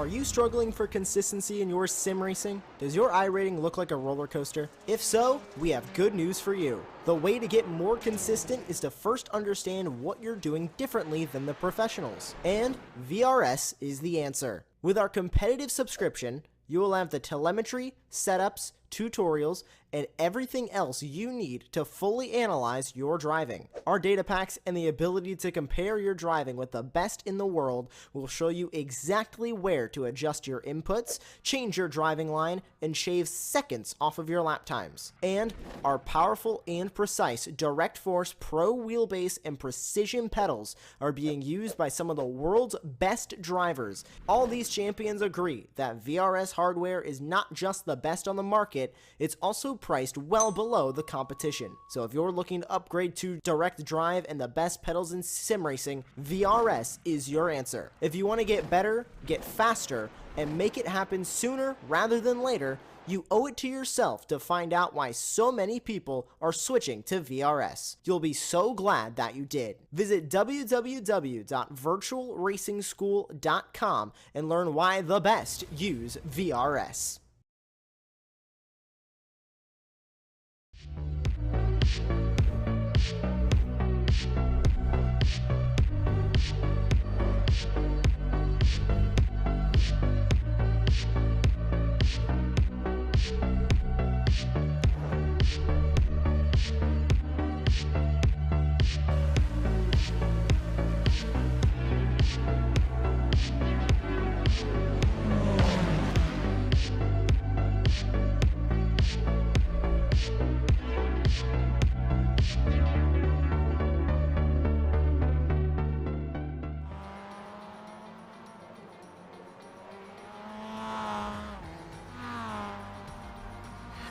Are you struggling for consistency in your sim racing? Does your iRating look like a roller coaster? If so, we have good news for you. The way to get more consistent is to first understand what you're doing differently than the professionals. And VRS is the answer. With our competitive subscription, you will have the telemetry, setups, tutorials, and everything else you need to fully analyze your driving. Our data packs and the ability to compare your driving with the best in the world will show you exactly where to adjust your inputs, change your driving line, and shave seconds off of your lap times. And our powerful and precise Direct Force Pro wheelbase and precision pedals are being used by some of the world's best drivers. All these champions agree that VRS hardware is not just the best on the market, it's also priced well below the competition. So if you're looking to upgrade to direct drive and the best pedals in sim racing, VRS is your answer. If you want to get better, get faster, and make it happen sooner rather than later, you owe it to yourself to find out why so many people are switching to VRS. You'll be so glad that you did. Visit www.virtualracingschool.com and learn why the best use VRS.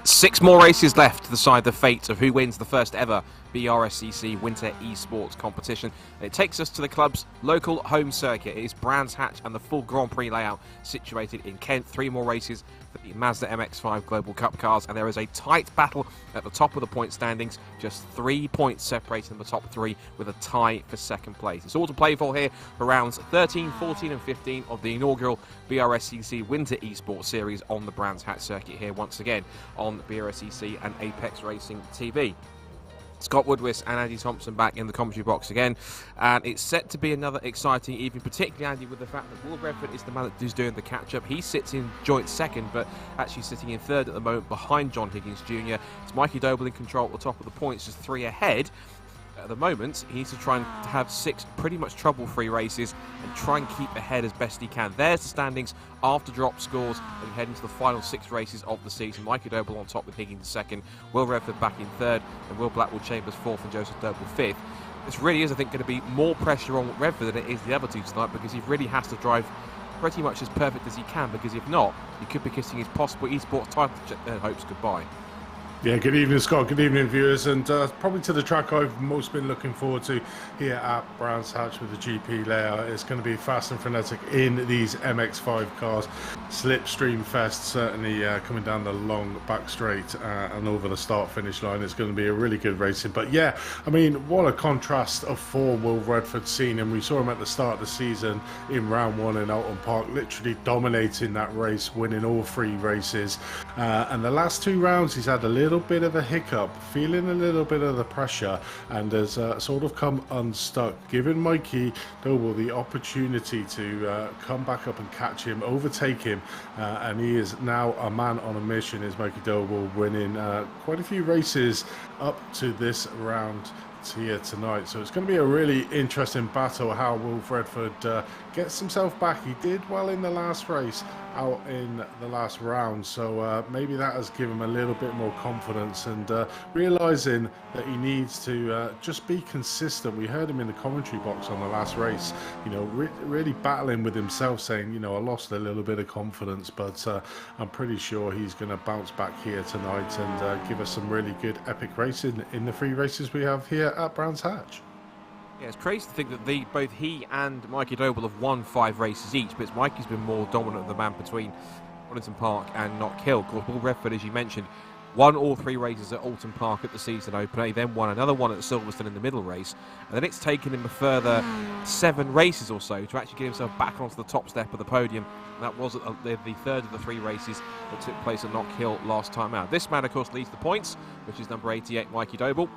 Six more races left to decide the fate of who wins the first ever BRSCC Winter Esports competition. And it takes us to the club's local home circuit. It is Brands Hatch and the full Grand Prix layout situated in Kent. Three more races for the Mazda MX-5 Global Cup cars, and there is a tight battle at the top of the point standings. Just 3 points separating the top three with a tie for second place. It's all to play for here for rounds 13, 14 and 15 of the inaugural BRSCC Winter Esports Series on the Brands Hatch circuit here once again on BRSCC and Apex Racing TV. Scott Woodwis and Andy Thompson back in the commentary box again, and it's set to be another exciting evening, particularly, Andy, with the fact that Will Redford is the man who's doing the catch-up. He sits in joint second, but actually sitting in third at the moment behind John Higgins Jr. It's Mikey Doble in control at the top of the points, just 3 ahead. At the moment, he needs to try and have 6 pretty much trouble-free races and try and keep ahead as best he can. There's the standings after drop scores and head into the final 6 races of the season. Mikey Doble on top with Higgins second, Will Redford back in third, and Will Blackwood Chambers fourth and Joseph Doble fifth. This really is, I think, going to be more pressure on Redford than it is the other two tonight, because he really has to drive pretty much as perfect as he can, because if not, he could be kissing his possible esports title hopes goodbye. Yeah, good evening, Scott. Good evening, viewers, and probably to the track I've most been looking forward to here at Brands Hatch with the GP layout. It's going to be fast and frenetic in these MX-5 cars. Slipstream fest, certainly coming down the long back straight and over the start-finish line. It's going to be a really good racing. But yeah, I mean, what a contrast of form Will Redford's seen, and we saw him at the start of the season in round 1 in Alton Park, literally dominating that race, winning all 3 races. And the last 2 rounds, he's had a little bit of a hiccup, feeling a little bit of the pressure, and has sort of come unstuck, giving Mikey Doble the opportunity to come back up and catch him, overtake him, and he is now a man on a mission. Is Mikey Doble winning quite a few races up to this round here tonight, so it's going to be a really interesting battle how Will Redford gets himself back. He did well in the last race out in the last round, so maybe that has given him a little bit more confidence, and realizing that he needs to just be consistent. We heard him in the commentary box on the last race, you know, really battling with himself, saying, you know, I lost a little bit of confidence, but I'm pretty sure he's going to bounce back here tonight and give us some really good epic racing in the 3 races we have here at Brands Hatch. Yeah, it's crazy to think that both he and Mikey Doble have won 5 races each, but Mikey's been more dominant of the man between Wellington Park and Knock Hill. Of course, Will Redford, as you mentioned, won all 3 races at Alton Park at the season opener. He then won another one at Silverstone in the middle race, and then it's taken him a further 7 races or so to actually get himself back onto the top step of the podium. And that was the third of the 3 races that took place at Knock Hill last time out. This man, of course, leads the points, which is number 88, Mikey Doble.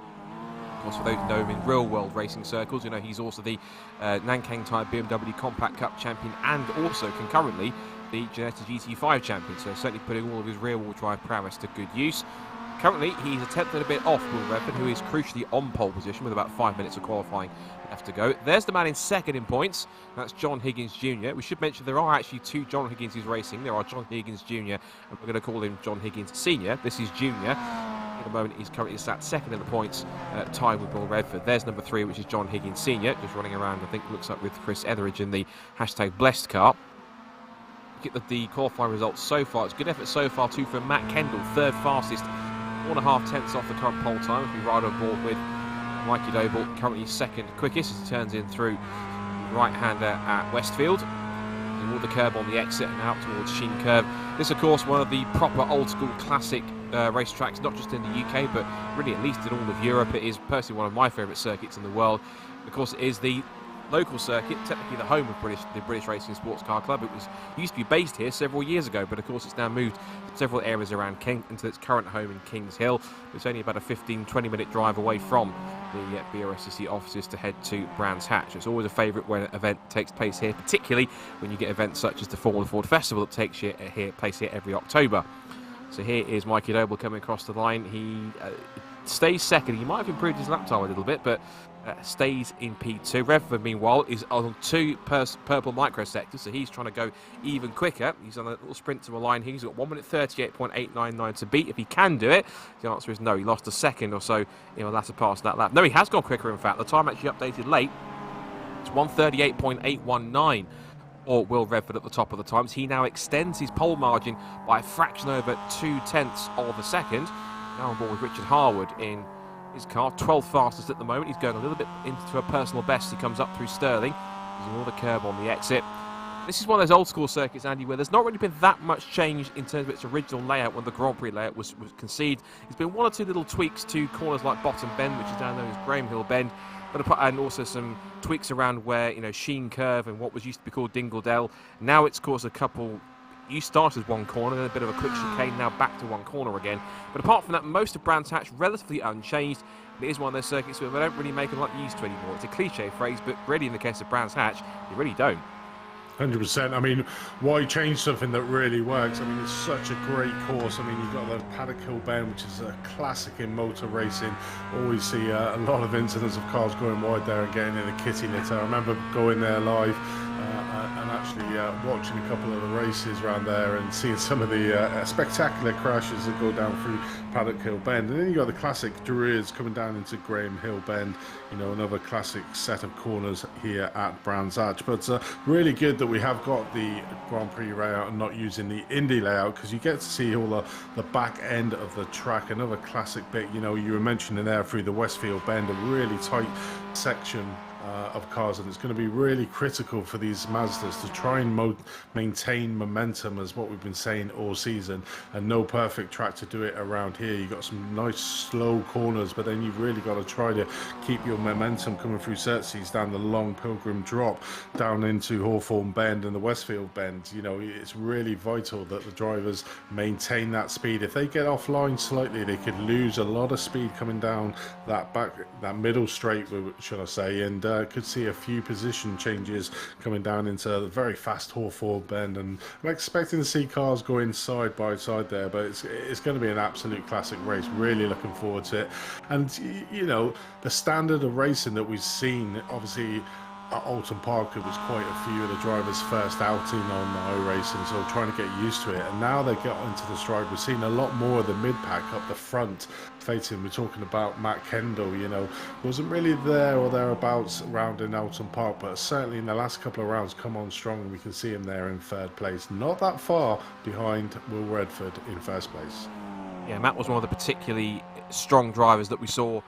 Of course, for those who know him in real-world racing circles, you know he's also the Nankang-type BMW Compact Cup champion and also concurrently the Ginetta GT5 champion, so certainly putting all of his rear-wheel drive prowess to good use. Currently, he's a tenth and a bit off Will Redford, who is crucially on pole position with about 5 minutes of qualifying left to go. There's the man in second in points. That's John Higgins Jr. We should mention there are actually 2 John Higginses racing. There are John Higgins Jr. and we're going to call him John Higgins Sr. This is Jr. At the moment, he's currently sat second in the points, tied with Will Redford. There's number 3, which is John Higgins Sr., just running around, I think, looks like with Chris Etheridge in the #blessed car. Look at the qualifying results so far. It's a good effort so far too for Matt Kendall, third fastest, 1.5 tenths off the current pole time if we ride on board with Mikey Doble, currently second quickest as he turns in through right-hander at Westfield. Toward the curb on the exit and out towards Sheen Curve. This, of course, one of the proper old-school classic racetracks, not just in the UK, but really at least in all of Europe. It is personally one of my favourite circuits in the world. Of course, it is the local circuit, technically the home of the British Racing Sports Car Club. It used to be based here several years ago, but of course it's now moved to several areas around into its current home in Kings Hill. It's only about a 15-20 minute drive away from the BRSCC offices to head to Brands Hatch. It's always a favourite when an event takes place here, particularly when you get events such as the Formula Ford Festival that takes place here every October. So here is Mikey Doble coming across the line. He stays second. He might have improved his lap time a little bit, but stays in P2. Redford, meanwhile, is on 2 purple microsectors, so he's trying to go even quicker. He's on a little sprint to a line here. He's got 1 minute 38.899 to beat. If he can do it, the answer is no. He lost a second or so in the latter part of that lap. No, he has gone quicker, in fact. The time actually updated late. It's 1:38.819. Or Will Redford at the top of the times. He now extends his pole margin by a fraction over 2 tenths of a second. Now on board with Richard Harwood in his car, 12th fastest at the moment. He's going a little bit into a personal best. He comes up through Stirling, using all the curb on the exit. This is one of those old school circuits, Andy, where there's not really been that much change in terms of its original layout when the Grand Prix layout was conceived. There's been 1 or 2 little tweaks to corners like Bottom Bend, which is now known as Graham Hill Bend, and also some tweaks around where, you know, Sheen Curve and what was used to be called Dingledale. Now it's, of course, a couple. You start as 1 corner, then a bit of a quick chicane, now back to 1 corner again. But apart from that, most of Brands Hatch relatively unchanged. It is one of those circuits where they don't really make them like they used to anymore. It's a cliche phrase, but really in the case of Brands Hatch, they really don't. 100%. I mean, why change something that really works? I mean, it's such a great course. I mean, you've got the Paddock Hill Bend, which is a classic in motor racing. Always see a lot of incidents of cars going wide there and getting in a kitty litter. I remember going there live and actually watching a couple of the races around there and seeing some of the spectacular crashes that go down through Paddock Hill Bend. And then you've got the classic Druids coming down into Graham Hill Bend, you know, another classic set of corners here at Brands Hatch. But really good that we have got the Grand Prix layout and not using the Indy layout, because you get to see all the back end of the track. Another classic bit, you know, you were mentioning there through the Westfield Bend, a really tight section of cars, and it's going to be really critical for these Mazdas to try and maintain momentum, as what we've been saying all season, and no perfect track to do it around here. You've got some nice slow corners, but then you've really got to try to keep your momentum coming through Surtees down the long Pilgrim drop down into Hawthorne Bend and the Westfield Bend. You know, it's really vital that the drivers maintain that speed. If they get offline slightly, they could lose a lot of speed coming down that middle straight, should I say, and could see a few position changes coming down into the very fast Hawthorne Bend. And I'm expecting to see cars going side by side there, but it's going to be an absolute classic race. Really looking forward to it. And you know, the standard of racing that we've seen, obviously at Alton Park, it was quite a few of the drivers' first outing on iRacing, so trying to get used to it. And now they get into the stride. We're seeing a lot more of the mid-pack up the front fighting. We're talking about Matt Kendall, you know, wasn't really there or thereabouts around in Alton Park, but certainly in the last couple of rounds come on strong, and we can see him there in 3rd place. Not that far behind Will Redford in 1st place. Yeah, Matt was one of the particularly strong drivers that we saw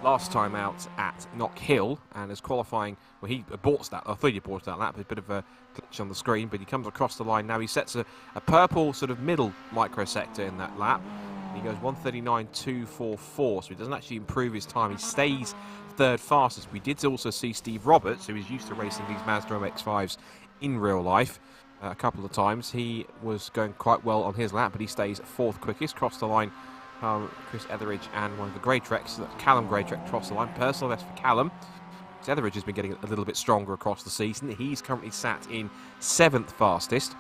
last time out at Knock Hill, and as qualifying, well, he aborts that. I thought he aborted that lap. There's a bit of a glitch on the screen, but he comes across the line now. He sets a purple sort of middle microsector in that lap. He goes 1:39.244, so he doesn't actually improve his time. He stays third fastest. We did also see Steve Roberts, who is used to racing these Mazda MX-5s in real life a couple of times. He was going quite well on his lap, but he stays fourth quickest. Crossed the line, Chris Etheridge and one of the Greytreks, Callum Greytrek, crossed the line. Personal best for Callum. Chris Etheridge has been getting a little bit stronger across the season. He's currently sat in 7th fastest.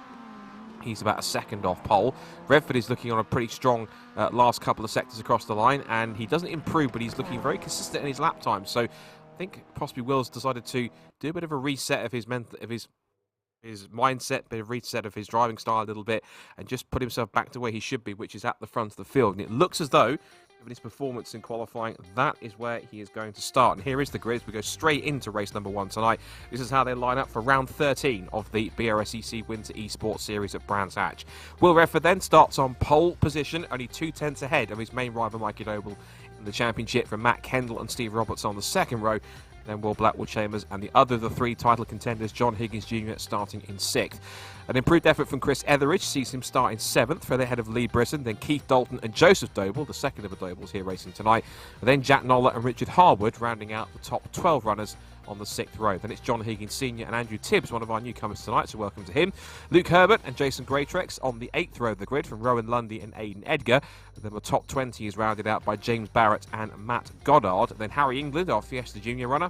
He's about a second off pole. Redford is looking on a pretty strong last couple of sectors across the line, and he doesn't improve, but he's looking very consistent in his lap time. So I think possibly Will's decided to do a bit of a reset of his mindset, a bit of reset of his driving style a little bit, and just put himself back to where he should be, which is at the front of the field. And it looks as though, given his performance in qualifying, that is where he is going to start. And here is the grid. We go straight into race number 1 tonight. This is how they line up for round 13 of the BRSCC Winter Esports Series at Brands Hatch. Will Redford then starts on pole position, only 2/10 ahead of his main rival Mikey Noble in the championship, from Matt Kendall and Steve Roberts on the second row. Then Will Blackwood Chambers and the other of the 3 title contenders, John Higgins Jr., starting in 6th. An improved effort from Chris Etheridge sees him start in 7th, further ahead of Lee Brisson, then Keith Dalton and Joseph Doble, the second of the Dobles here racing tonight. And then Jack Noller and Richard Harwood rounding out the top 12 runners on the 6th row. Then it's John Higgins Sr. and Andrew Tibbs, one of our newcomers tonight, so welcome to him. Luke Herbert and Jason Greytrex on the 8th row of the grid, from Rowan Lundy and Aidan Edgar. And then the top 20 is rounded out by James Barrett and Matt Goddard. Then Harry England, our Fiesta Junior runner,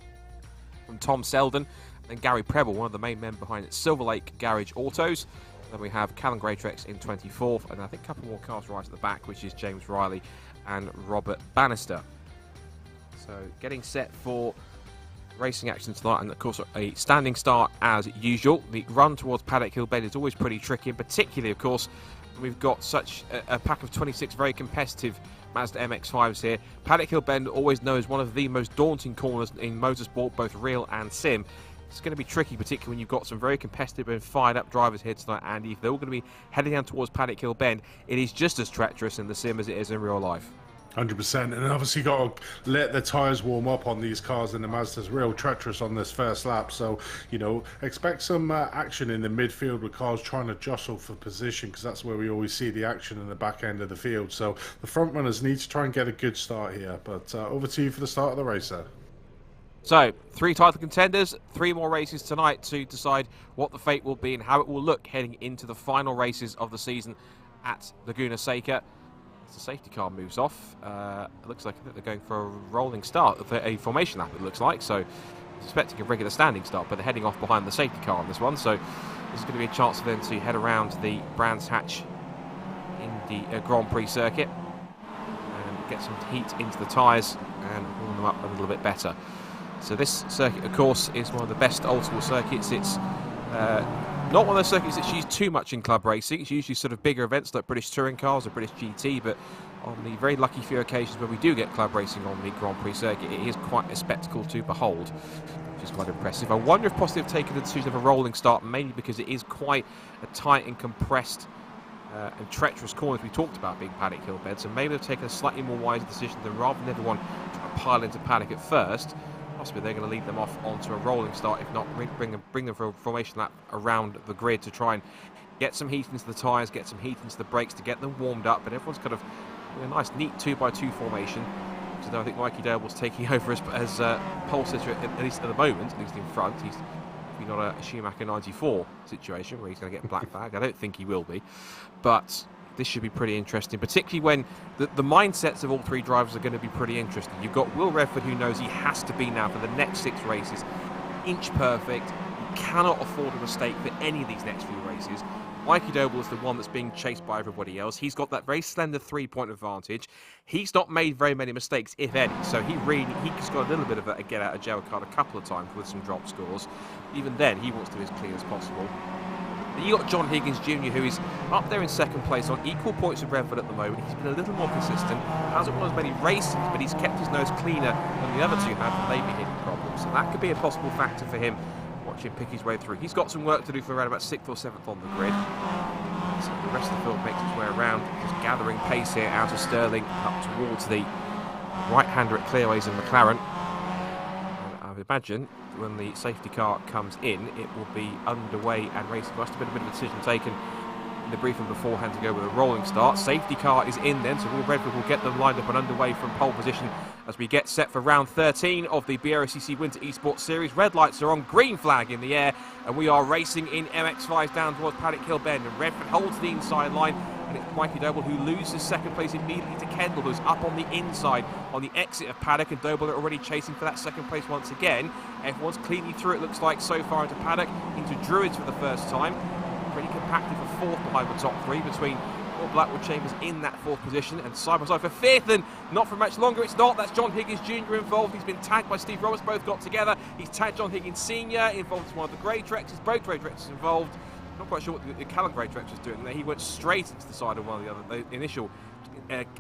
from Tom Selden, and Gary Preble, one of the main men behind Silver Lake Garage Autos. Then we have Callum Greytrex in 24th, and I think a couple more cars right at the back, which is James Riley and Robert Bannister. So getting set for racing action tonight, and of course a standing start as usual. The run towards Paddock Hill Bend is always pretty tricky, and particularly, of course, we've got such a pack of 26 very competitive Mazda MX-5s here. Paddock Hill Bend, always known as one of the most daunting corners in motorsport, both real and sim. It's going to be tricky, particularly when you've got some very competitive and fired up drivers here tonight, Andy. If they're all going to be heading down towards Paddock Hill Bend, it is just as treacherous in the sim as it is in real life. 100%, and obviously got to let the tyres warm up on these cars, and the Mazda's real treacherous on this first lap. So, you know, expect some action in the midfield with cars trying to jostle for position, because that's where we always see the action in the back end of the field. So the front runners need to try and get a good start here. But over to you for the start of the race, sir. So, 3 title contenders, 3 more races tonight to decide what the fate will be and how it will look heading into the final races of the season at Laguna Seca. The safety car moves off. It looks like they're going for a rolling start, a formation lap, it looks like. So, expecting a regular standing start, but they're heading off behind the safety car on this one. So, this is going to be a chance for them to head around the Brands Hatch in the Grand Prix circuit and get some heat into the tyres and warm them up a little bit better. So, this circuit, of course, is one of the best old-school circuits. It's not one of those circuits that's used too much in club racing. It's usually sort of bigger events like British Touring Cars or British GT, but on the very lucky few occasions where we do get club racing on the Grand Prix circuit, it is quite a spectacle to behold, which is quite impressive. I wonder if possibly they've taken the decision of a rolling start, mainly because it is quite a tight and compressed and treacherous corner, as we talked about, being Paddock Hill Bend. So maybe they've taken a slightly more wise decision than rather than everyone trying to pile into Paddock at first. Possibly they're going to lead them off onto a rolling start, if not bring them for a formation lap around the grid to try and get some heat into the tyres, get some heat into the brakes to get them warmed up. But everyone's kind of in a nice, neat 2x2 formation. So I think Mikey Doble's taking over as pole sitter, at least at the moment, at least in front. He's not a Schumacher 94 situation where he's going to get black flag. I don't think he will be. But this should be pretty interesting, particularly when the mindsets of all 3 drivers are going to be pretty interesting. You've got Will Redford, who knows he has to be now for the next 6 races inch perfect. He cannot afford a mistake for any of these next few races. Mikey Doble is the one that's being chased by everybody else. He's got that very slender 3-point advantage. He's not made very many mistakes, if any, so he's got a little bit of a get-out-of-jail card a couple of times with some drop scores. Even then, he wants to be as clean as possible. You got John Higgins Jr., who is up there in second place on equal points with Redford at the moment. He's been a little more consistent, hasn't won as many races, but he's kept his nose cleaner than the other 2 have, and they've been hitting problems. So that could be a possible factor for him. Watch him pick his way through. He's got some work to do for around about 6th or 7th on the grid. So the rest of the field makes its way around, just gathering pace here out of Sterling up towards the right-hander at Clearways and McLaren. And I would imagine when the safety car comes in, it will be underway and racing. Must have been a bit of a decision taken the briefing beforehand to go with a rolling start. Safety car is in then, so Will Redford will get them lined up and underway from pole position as we get set for round 13 of the BRSCC Winter Esports Series. Red lights are on, green flag in the air, and we are racing in MX-5 down towards Paddock Hill Bend, and Redford holds the inside line, and it's Mikey Doble who loses second place immediately to Kendall, who's up on the inside on the exit of Paddock, and Doble are already chasing for that second place once again. Everyone's cleanly through, it looks like, so far into Paddock, into Druids for the first time. Pretty compacted for fourth behind the top three, between Blackwood Chambers in that fourth position and side by side for fifth, and not for much longer. It's not. That's John Higgins Jr. involved. He's been tagged by Steve Roberts. Both got together. He's tagged John Higgins Sr. involved in one of the grey Trexes. Both grey Trexes involved. Not quite sure what the Callum grey Trex was doing there. He went straight into the side of one of the initial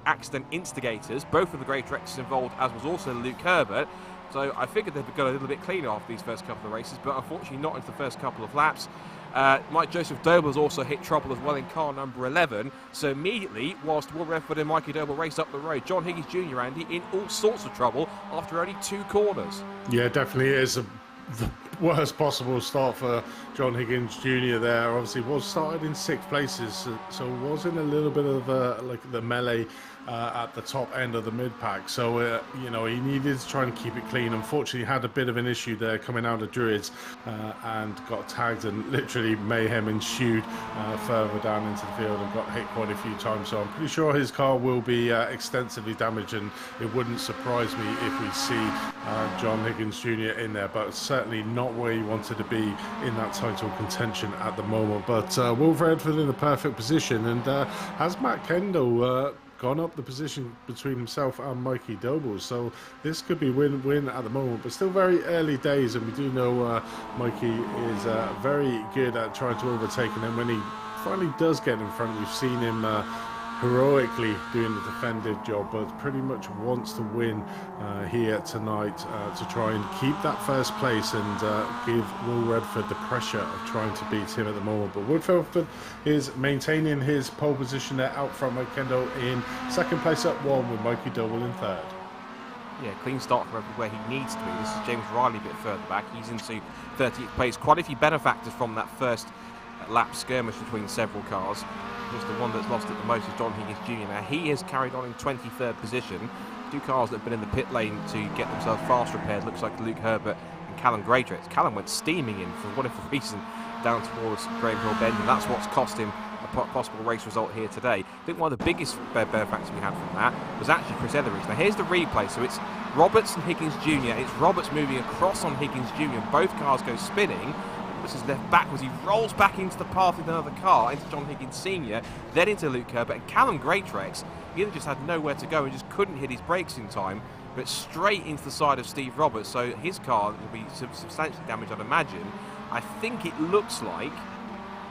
accident instigators. Both of the grey Trexes involved, as was also Luke Herbert. So I figured they'd got a little bit cleaner after these first couple of races, but unfortunately not into the first couple of laps. Mike Joseph Doble's also hit trouble as well in car number 11. So immediately, whilst Will Redford and Mikey Doble race up the road, John Higgins Jr., Andy, in all sorts of trouble after only 2 corners. Yeah, definitely is the worst possible start for John Higgins Jr. there. Obviously was started in 6th places, so was in a little bit of like the melee at the top end of the mid-pack. So, you know, he needed to try and keep it clean. Unfortunately, had a bit of an issue there coming out of Druids and got tagged, and literally mayhem ensued further down into the field and got hit quite a few times. So I'm pretty sure his car will be extensively damaged, and it wouldn't surprise me if we see John Higgins Jr. in there, but certainly not where he wanted to be in that title contention at the moment. But Will Redford in the perfect position, and has Matt Kendall gone up the position between himself and Mikey Doble, so this could be win-win at the moment, but still very early days, and we do know Mikey is very good at trying to overtake, and then when he finally does get in front, we've seen him heroically doing the defended job, but pretty much wants to win here tonight to try and keep that first place and give Will Redford the pressure of trying to beat him at the moment. But Will Redford is maintaining his pole position there out front. Mike Kendall in second place at 1 with Mikey Doble in third. Yeah, clean start from everywhere he needs to be. This is James Riley a bit further back. He's into 30th place. Quite a few benefactors from that first lap skirmish between several cars. Just the one that's lost it the most is John Higgins Jr. Now, he has carried on in 23rd position. 2 cars that have been in the pit lane to get themselves fast repaired. Looks like Luke Herbert and Callum Greatrex. Callum went steaming in for whatever reason down towards Graham Hill Bend, and that's what's cost him a possible race result here today. I think one of the biggest benefactors we had from that was actually Chris Etheridge. Now, here's the replay. So it's Roberts and Higgins Jr. It's Roberts moving across on Higgins Jr. and both cars go spinning. This is left backwards. He rolls back into the path with another car, into John Higgins Sr., then into Luke Herbert. And Callum Greatrex, he either just had nowhere to go and just couldn't hit his brakes in time, but straight into the side of Steve Roberts. So his car will be substantially damaged, I'd imagine. I think it looks like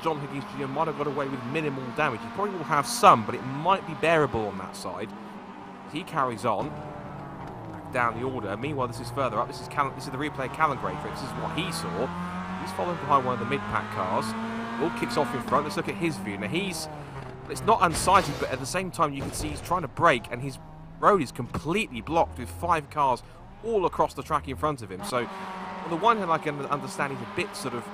John Higgins Jr. might have got away with minimal damage. He probably will have some, but it might be bearable on that side. He carries on down the order. Meanwhile, this is further up. This is the replay of Callum Greatrex. This is what he saw. He's following behind one of the mid-pack cars. All kicks off in front. Let's look at his view. Now, it's not unsighted, but at the same time, you can see he's trying to brake, and his road is completely blocked with 5 cars all across the track in front of him. So, on the one hand, I can understand he's a bit sort of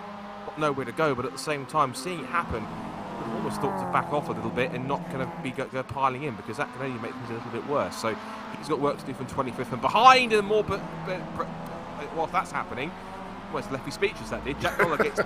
got nowhere to go, but at the same time, seeing it happen, I've almost thought to back off a little bit and not kind of be go piling in, because that can only make things a little bit worse. So, he's got work to do from 25th and behind, and more, but whilst that's happening, well, it's left me speechless, that did. Jack Muller gets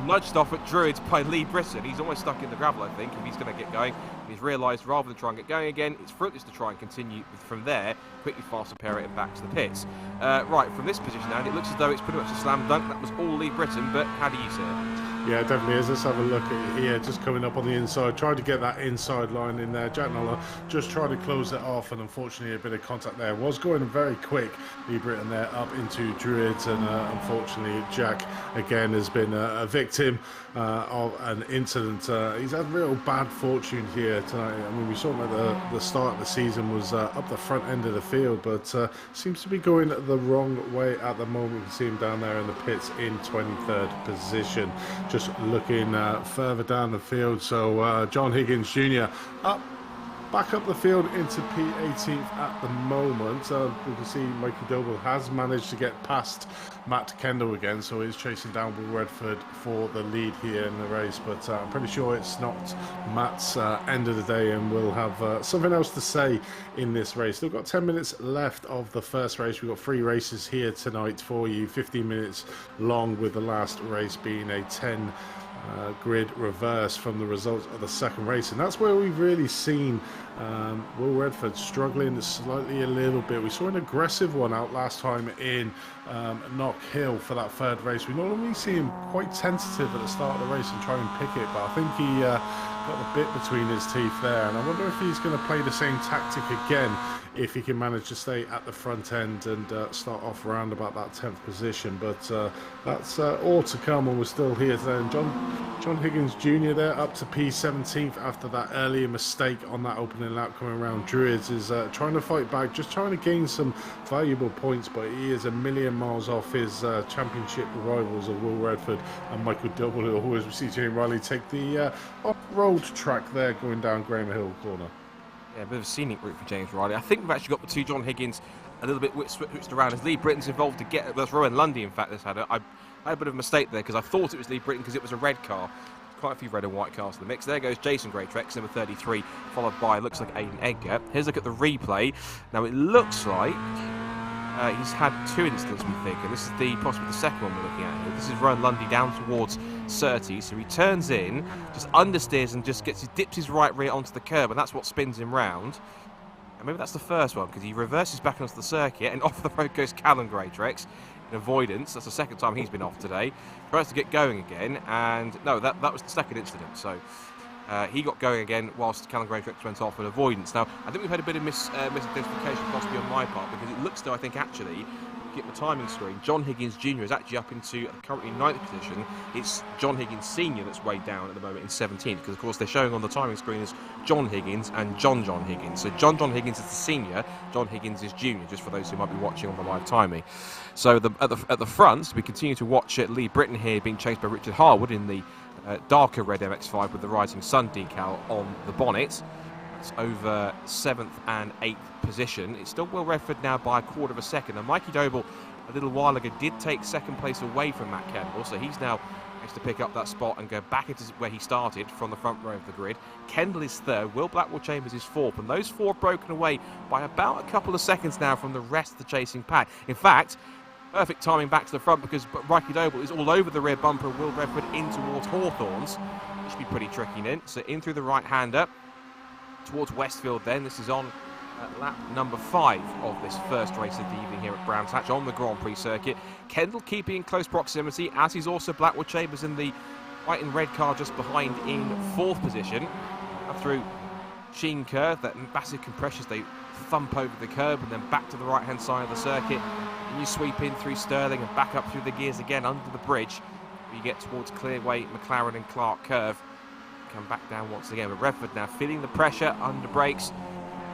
nudged off at Druids by Lee Britton. He's almost stuck in the gravel, I think, if he's going to get going. He's realised rather than try and get going again, it's fruitless to try and continue from there, quickly fast repair it and back to the pits. Right, from this position now, it looks as though it's pretty much a slam dunk. That was all Lee Britton, but how do you see it? Yeah, it definitely is. Let's have a look at it here. Just coming up on the inside, tried to get that inside line in there. Jack Noller just tried to close it off, and unfortunately a bit of contact there. Was going very quick, Lee Britton there, up into Druids, and unfortunately Jack again has been a victim of an incident. He's had real bad fortune here tonight. I mean, we saw him at the start of the season was up the front end of the field, but seems to be going the wrong way at the moment. You can see him down there in the pits in 23rd position. Just looking further down the field. So John Higgins Jr. up back up the field into P18th at the moment. We can see Mikey Doble has managed to get past Matt Kendall again, so he's chasing down Will Redford for the lead here in the race. But I'm pretty sure it's not Matt's end of the day, and we'll have something else to say in this race. Still got 10 minutes left of the first race. We've got 3 races here tonight for you, 15 minutes long, with the last race being a 10 grid reverse from the results of the second race, and that's where we've really seen Will Redford struggling slightly a little bit. We saw an aggressive one out last time in Knock Hill for that third race. We normally see him quite tentative at the start of the race and try and pick it, but I think he got the bit between his teeth there, and I wonder if he's going to play the same tactic again if he can manage to stay at the front end and start off around about that 10th position. But that's all to come, and we're still here today. And John Higgins Jr. there up to P17th after that earlier mistake on that opening lap coming around Druids, is trying to fight back, just trying to gain some valuable points, but he is a million miles off his championship rivals of Will Redford and Michael Doble, who, as we see Jane Riley take the off-road track there going down Graham Hill corner. Yeah, a bit of a scenic route for James Riley. I think we've actually got the two John Higgins a little bit switched around, as Lee Britton's involved to get... That's Rowan Lundy, in fact, this had I had a bit of a mistake there, because I thought it was Lee Britton because it was a red car. Quite a few red and white cars in the mix. There goes Jason Greatrex, number 33, followed by, looks like Aidan Edgar. Here's a look at the replay. Now, it looks like he's had 2 incidents, we think, and this is possibly the second one we're looking at here. This is Rowan Lundy down towards Surtees, so he turns in, just understeers and just dips his right rear onto the curb, and that's what spins him round. And maybe that's the first one, because he reverses back onto the circuit, and off the road goes Callum Greatrex in avoidance. That's the second time he's been off today. Tries to get going again, and no, that was the second incident. So he got going again whilst Callum Greatrex went off in avoidance. Now, I think we've had a bit of misidentification possibly on my part, because it looks though, I think actually, get the timing screen, John Higgins Jr. is actually up into currently 9th position. It's John Higgins Sr. that's way down at the moment in 17th, because of course they're showing on the timing screen as John Higgins and John Higgins. So John Higgins is the senior, John Higgins is junior, just for those who might be watching on the live timing. So at the front, we continue to watch Lee Britton here being chased by Richard Harwood in the darker red MX-5 with the Rising Sun decal on the bonnet. It's over 7th and 8th position. It's still Will Redford now by a quarter of a second. And Mikey Doble, a little while ago, did take second place away from Matt Kendall, so he's now has to pick up that spot and go back into where he started from the front row of the grid. Kendall is 3rd, Will Blackwell Chambers is 4th, and those 4 broken away by about a couple of seconds now from the rest of the chasing pack. In fact, perfect timing back to the front, because Mikey Doble is all over the rear bumper of Will Redford in towards Hawthorns. It should be pretty tricky then. So in through the right-hander towards Westfield then. This is on lap number 5 of this first race of the evening here at Brands Hatch on the Grand Prix circuit. Kendall keeping in close proximity, as is also Blackwell Chambers in the white and red car just behind in 4th position. Up through Sheen Curve, that massive compression as they thump over the curb and then back to the right-hand side of the circuit. And you sweep in through Stirling and back up through the gears again under the bridge. You get towards Clearway, McLaren and Clark Curve. Come back down once again, but Redford now feeling the pressure under brakes.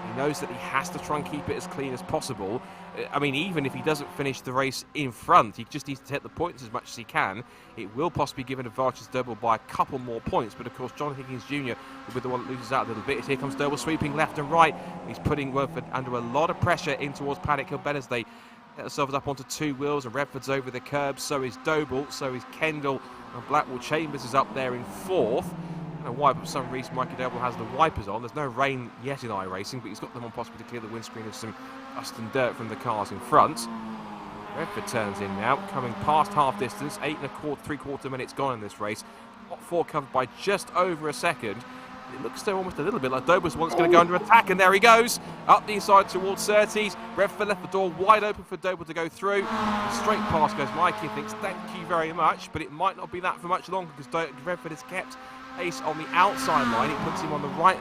He knows that he has to try and keep it as clean as possible. I mean, even if he doesn't finish the race in front, he just needs to take the points as much as he can. It will possibly give an advantage to Doble by a couple more points, but of course John Higgins Jr. will be the one that loses out a little bit. Here comes Doble sweeping left and right. He's putting Redford under a lot of pressure in towards Paddock Hill Bend as they get themselves up onto 2 wheels, and Redford's over the curb, so is Doble, so is Kendall, and Blackwell Chambers is up there in 4th. I don't know why, but for some reason Mikey Doble has the wipers on. There's no rain yet in iRacing, but he's got them on possibly to clear the windscreen of some dust and dirt from the cars in front. Redford turns in now, coming past half distance, 8 3/4 minutes gone in this race. Top 4 covered by just over a second. It looks though almost a little bit like Doble's one's going to go under attack, and there he goes, up the inside towards Surtees. Redford left the door wide open for Doble to go through. Straight past goes Mikey, thinks thank you very much, but it might not be that for much longer, because Redford has kept pace on the outside line. It puts him on the right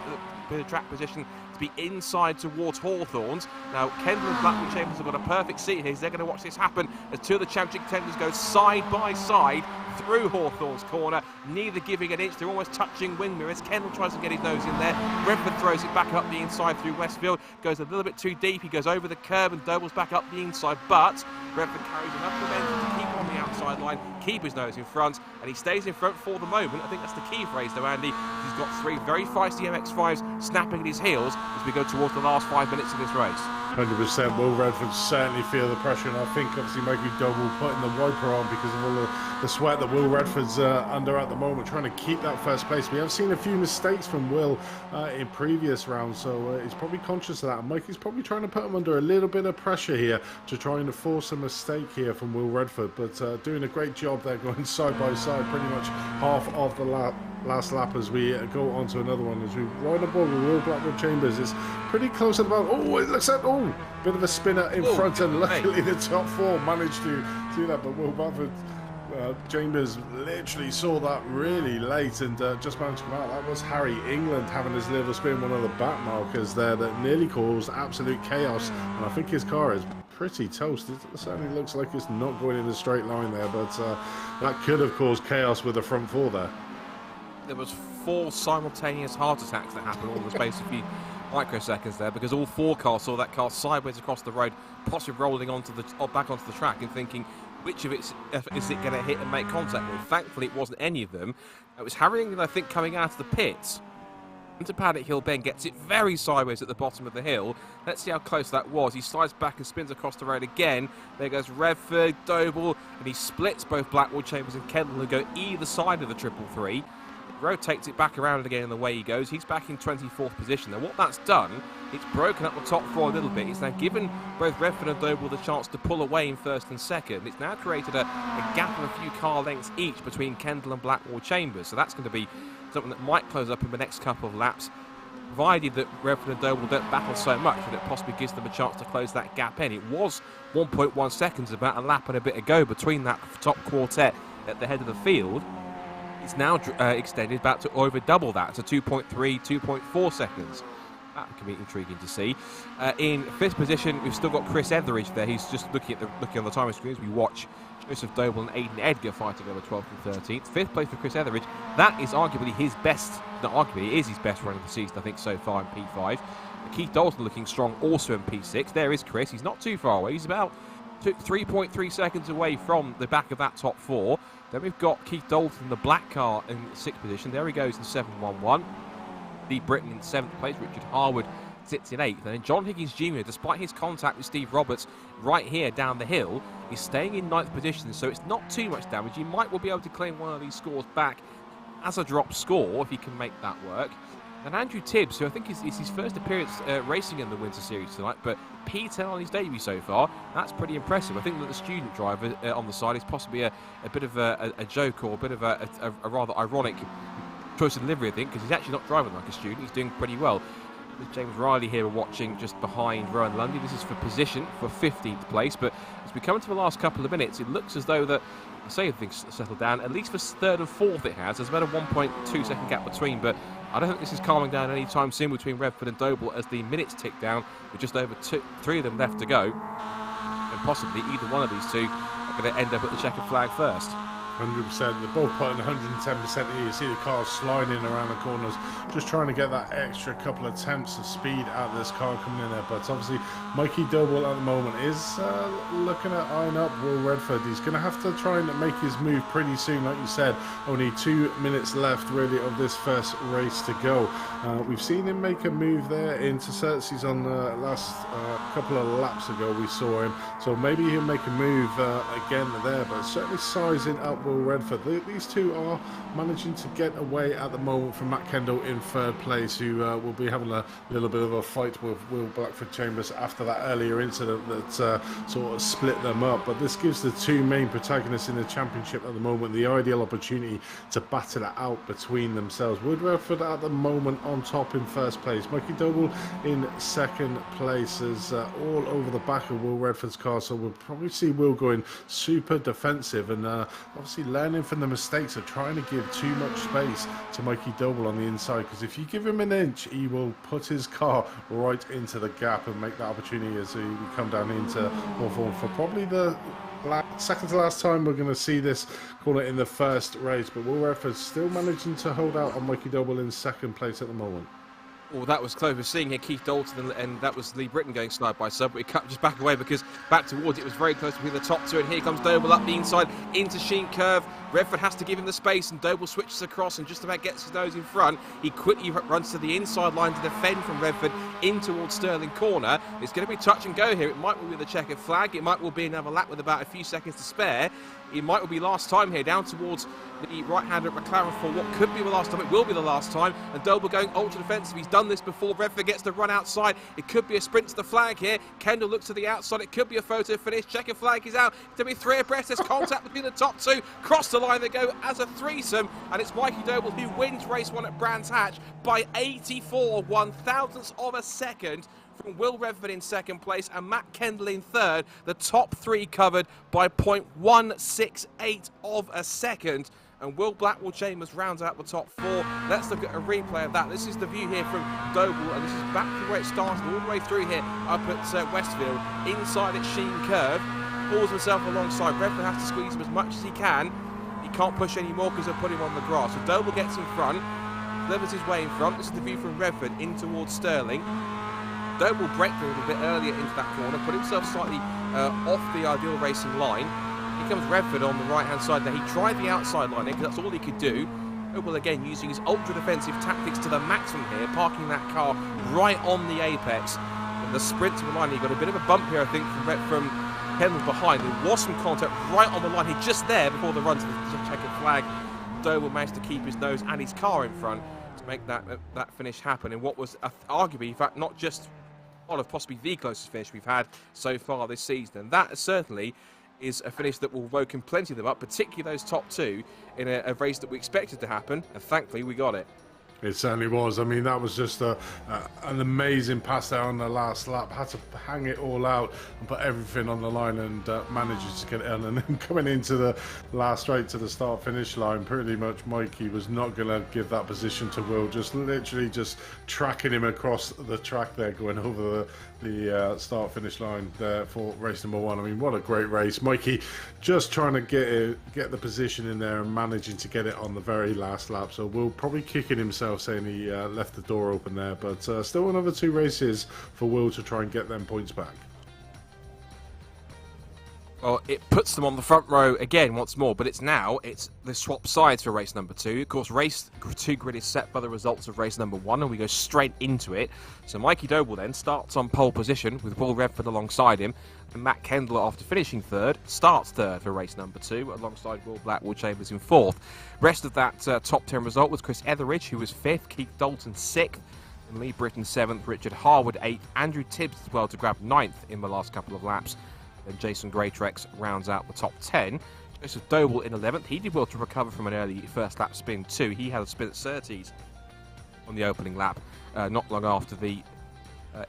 track position to be inside towards Hawthorns. Now, Kendall and Blackwood Chambers have got a perfect seat here. They're going to watch this happen as two of the championship contenders go side by side through Hawthorns' corner, neither giving an inch. They're almost touching wing mirrors. Kendall tries to get his nose in there. Redford throws it back up the inside through Westfield, goes a little bit too deep. He goes over the curb and Doble's back up the inside, but Redford carries enough momentum to keep on the outside line, keep his nose in front, and he stays in front for the moment. I think that's the key phrase though, Andy. He's got three very feisty MX-5s snapping at his heels as we go towards the last 5 minutes of this race. 100%. Will Redford certainly feel the pressure, and I think obviously Mikey Doble putting the wiper on because of all the sweat that Will Redford's under at the moment, trying to keep that first place. We have seen a few mistakes from Will in previous rounds, so he's probably conscious of that. And Mikey's probably trying to put him under a little bit of pressure here to try and force a mistake here from Will Redford, but doing a great job there, going side by side pretty much half of the last lap as we go on to another one. As we ride aboard with Will Blackwood Chambers, it's pretty close at about, oh, it looks like, oh, bit of a spinner in front, and luckily the top four managed to do that, but Will Blackwood Chambers literally saw that really late and just managed to come out. That was Harry England having his little spin, one of the back markers there that nearly caused absolute chaos, and I think his car is pretty toast. It certainly looks like it's not going in a straight line there, but that could have caused chaos with the front four there. There was 4 simultaneous heart attacks that happened all in the space of a few microseconds there, because all 4 cars saw that car sideways across the road, possibly rolling back onto the track and thinking, which of it is it going to hit and make contact with? Thankfully, it wasn't any of them. It was Harry England, I think, coming out of the pits into Paddock Hill Bend, gets it very sideways at the bottom of the hill. Let's see how close that was. He slides back and spins across the road again. There goes Redford, Doble, and he splits both Blackwood Chambers and Kendall, who go either side of the 333. Rotates it back around again, and away he goes. He's back in 24th position. Now, what that's done, it's broken up the top 4 a little bit. It's now given both Redford and Doble the chance to pull away in first and second. It's now created a gap of a few car lengths each between Kendall and Blackwood Chambers. So that's going to be something that might close up in the next couple of laps, provided that Redford and Doble don't battle so much that it possibly gives them a chance to close that gap in. It was 1.1 seconds about a lap and a bit ago between that top quartet at the head of the field. It's now extended about to over double that to 2.3, 2.4 seconds. That can be intriguing to see. In 5th position, we've still got Chris Etheridge there. He's just looking on the timing screens. We watch Joseph Doble and Aidan Edgar fighting over 12th and 13th. 5th place for Chris Etheridge. That is arguably his best, not arguably, it is his best run of the season, I think, so far in P5. Keith Dalton looking strong also in P6. There is Chris. He's not too far away. He's about 3.3 seconds away from the back of that top 4. Then we've got Keith Dalton, the black car, in 6th position. There he goes in 7.11. Lee Britton in 7th place. Richard Harwood sits in 8th. And then John Higgins Jr., despite his contact with Steve Roberts right here down the hill, is staying in 9th position. So it's not too much damage. He might well be able to claim one of these scores back as a drop score if he can make that work. And Andrew Tibbs, who I think is his first appearance racing in the Winter Series tonight, but P10 on his debut so far, that's pretty impressive. I think that the student driver on the side is possibly a bit of a joke, or a bit of a rather ironic choice of delivery, I think, because he's actually not driving like a student. He's doing pretty well. There's James Riley here watching just behind Rowan Lundy. This is for position for 15th place, but as we come into the last couple of minutes, it looks as though that, I say things settled down, at least for 3rd and 4th it has. There's about a 1.2 second gap between, but I don't think this is calming down anytime soon between Redford and Doble as the minutes tick down with just over 3 of them left to go. And possibly either one of these two are going to end up at the checkered flag first. 100%. They're both putting 110% here. You see the cars sliding around the corners, just trying to get that extra couple of attempts of speed out of this car coming in there. But obviously, Mikey Doble at the moment is looking at eyeing up Will Redford. He's going to have to try and make his move pretty soon. Like you said, only 2 minutes left really of this first race to go. We've seen him make a move there into Cersei's on the last couple of laps ago. We saw him, so maybe he'll make a move again there. But certainly sizing up Will Redford. These two are managing to get away at the moment from Matt Kendall in 3rd place, who will be having a little bit of a fight with Will Blackwood Chambers after that earlier incident that sort of split them up. But this gives the two main protagonists in the championship at the moment the ideal opportunity to battle it out between themselves. Will Redford at the moment on top in 1st place. Mikey Doble in 2nd place is all over the back of Will Redford's car, so we'll probably see Will going super defensive, and obviously obviously learning from the mistakes of trying to give too much space to Mikey Doble on the inside, because if you give him an inch, he will put his car right into the gap and make that opportunity as we come down into Hawthorne for probably the second to last time we're going to see this corner in the first race. But Will Redford still managing to hold out on Mikey Doble in second place at the moment. Well, that was close. We're seeing here Keith Dalton and that was Lee Britton going side by side, but he cut just back away because back towards it was very close between the top two. And here comes Doble up the inside into Sheen Curve. Redford has to give him the space, and Doble switches across and just about gets his nose in front. He quickly runs to the inside line to defend from Redford in towards Stirling Corner. It's going to be touch and go here. It might well be the checkered flag. It might well be another lap with about a few seconds to spare. It might well be last time here, down towards the right-hander at McLaren for what could be the last time. It will be the last time. And Doble going ultra-defensive. He's done this before. Redford gets the run outside. It could be a sprint to the flag here. Kendall looks to the outside. It could be a photo finish. Checkered flag is out. To be three abreast. There's contact between the top two. Cross the line they go as a threesome. And it's Mikey Doble who wins race one at Brands Hatch by 84 1/1000ths of a second. From Will Redford in second place and Matt Kendall in third. The top three covered by 0.168 of a second. And Will Blackwell Chambers rounds out the top four. Let's look at a replay of that. This is the view here from Doble, and this is back to where it started, all the way through here up at Westfield, inside at Sheen Curve. Pulls himself alongside. Redford has to squeeze him as much as he can. He can't push any more because they'll put him on the grass. So Doble gets in front, delivers his way in front. This is the view from Redford in towards Stirling. Doble braked a little bit earlier into that corner, put himself slightly off the ideal racing line. Here comes Redford on the right-hand side there. He tried the outside line because that's all he could do. Doble again using his ultra-defensive tactics to the maximum here, parking that car right on the apex. And the sprint to the line, he got a bit of a bump here, I think, from Kendall behind. There was some contact right on the line. He just there before the run to the checkered flag. Doble managed to keep his nose and his car in front to make that finish happen in what was arguably, in fact, not just one of possibly the closest finish we've had so far this season. And that certainly is a finish that will woken plenty of them up, particularly those top two, in a race that we expected to happen, and thankfully we got it. It certainly was. I mean, that was just an amazing pass there on the last lap. Had to hang it all out and put everything on the line, and manages to get it on. And then coming into the last straight to the start-finish line, pretty much Mikey was not going to give that position to Will. Just literally just tracking him across the track there, going over the start-finish line there for race number one. I mean, what a great race. Mikey just trying to get the position in there and managing to get it on the very last lap. So Will probably kicking himself, saying he left the door open there, but still another two races for Will to try and get them points back. Well, it puts them on the front row again once more, but it's the swap sides for race number two. Of course, race two grid is set by the results of race number one, and we go straight into it. So Mikey Doble then starts on pole position with Will Redford alongside him, and Matt Kendall, after finishing third, starts third for race number two, alongside Will Blackwell Chambers in fourth. Rest of that top 10 result was Chris Etheridge, who was fifth, Keith Dalton sixth, and Lee Britton seventh, Richard Harwood eighth, Andrew Tibbs as well to grab ninth in the last couple of laps. Then Jason Greatrex rounds out the top 10. Joseph Doble in 11th. He did well to recover from an early first lap spin too. He had a spin at Surtees on the opening lap, not long after the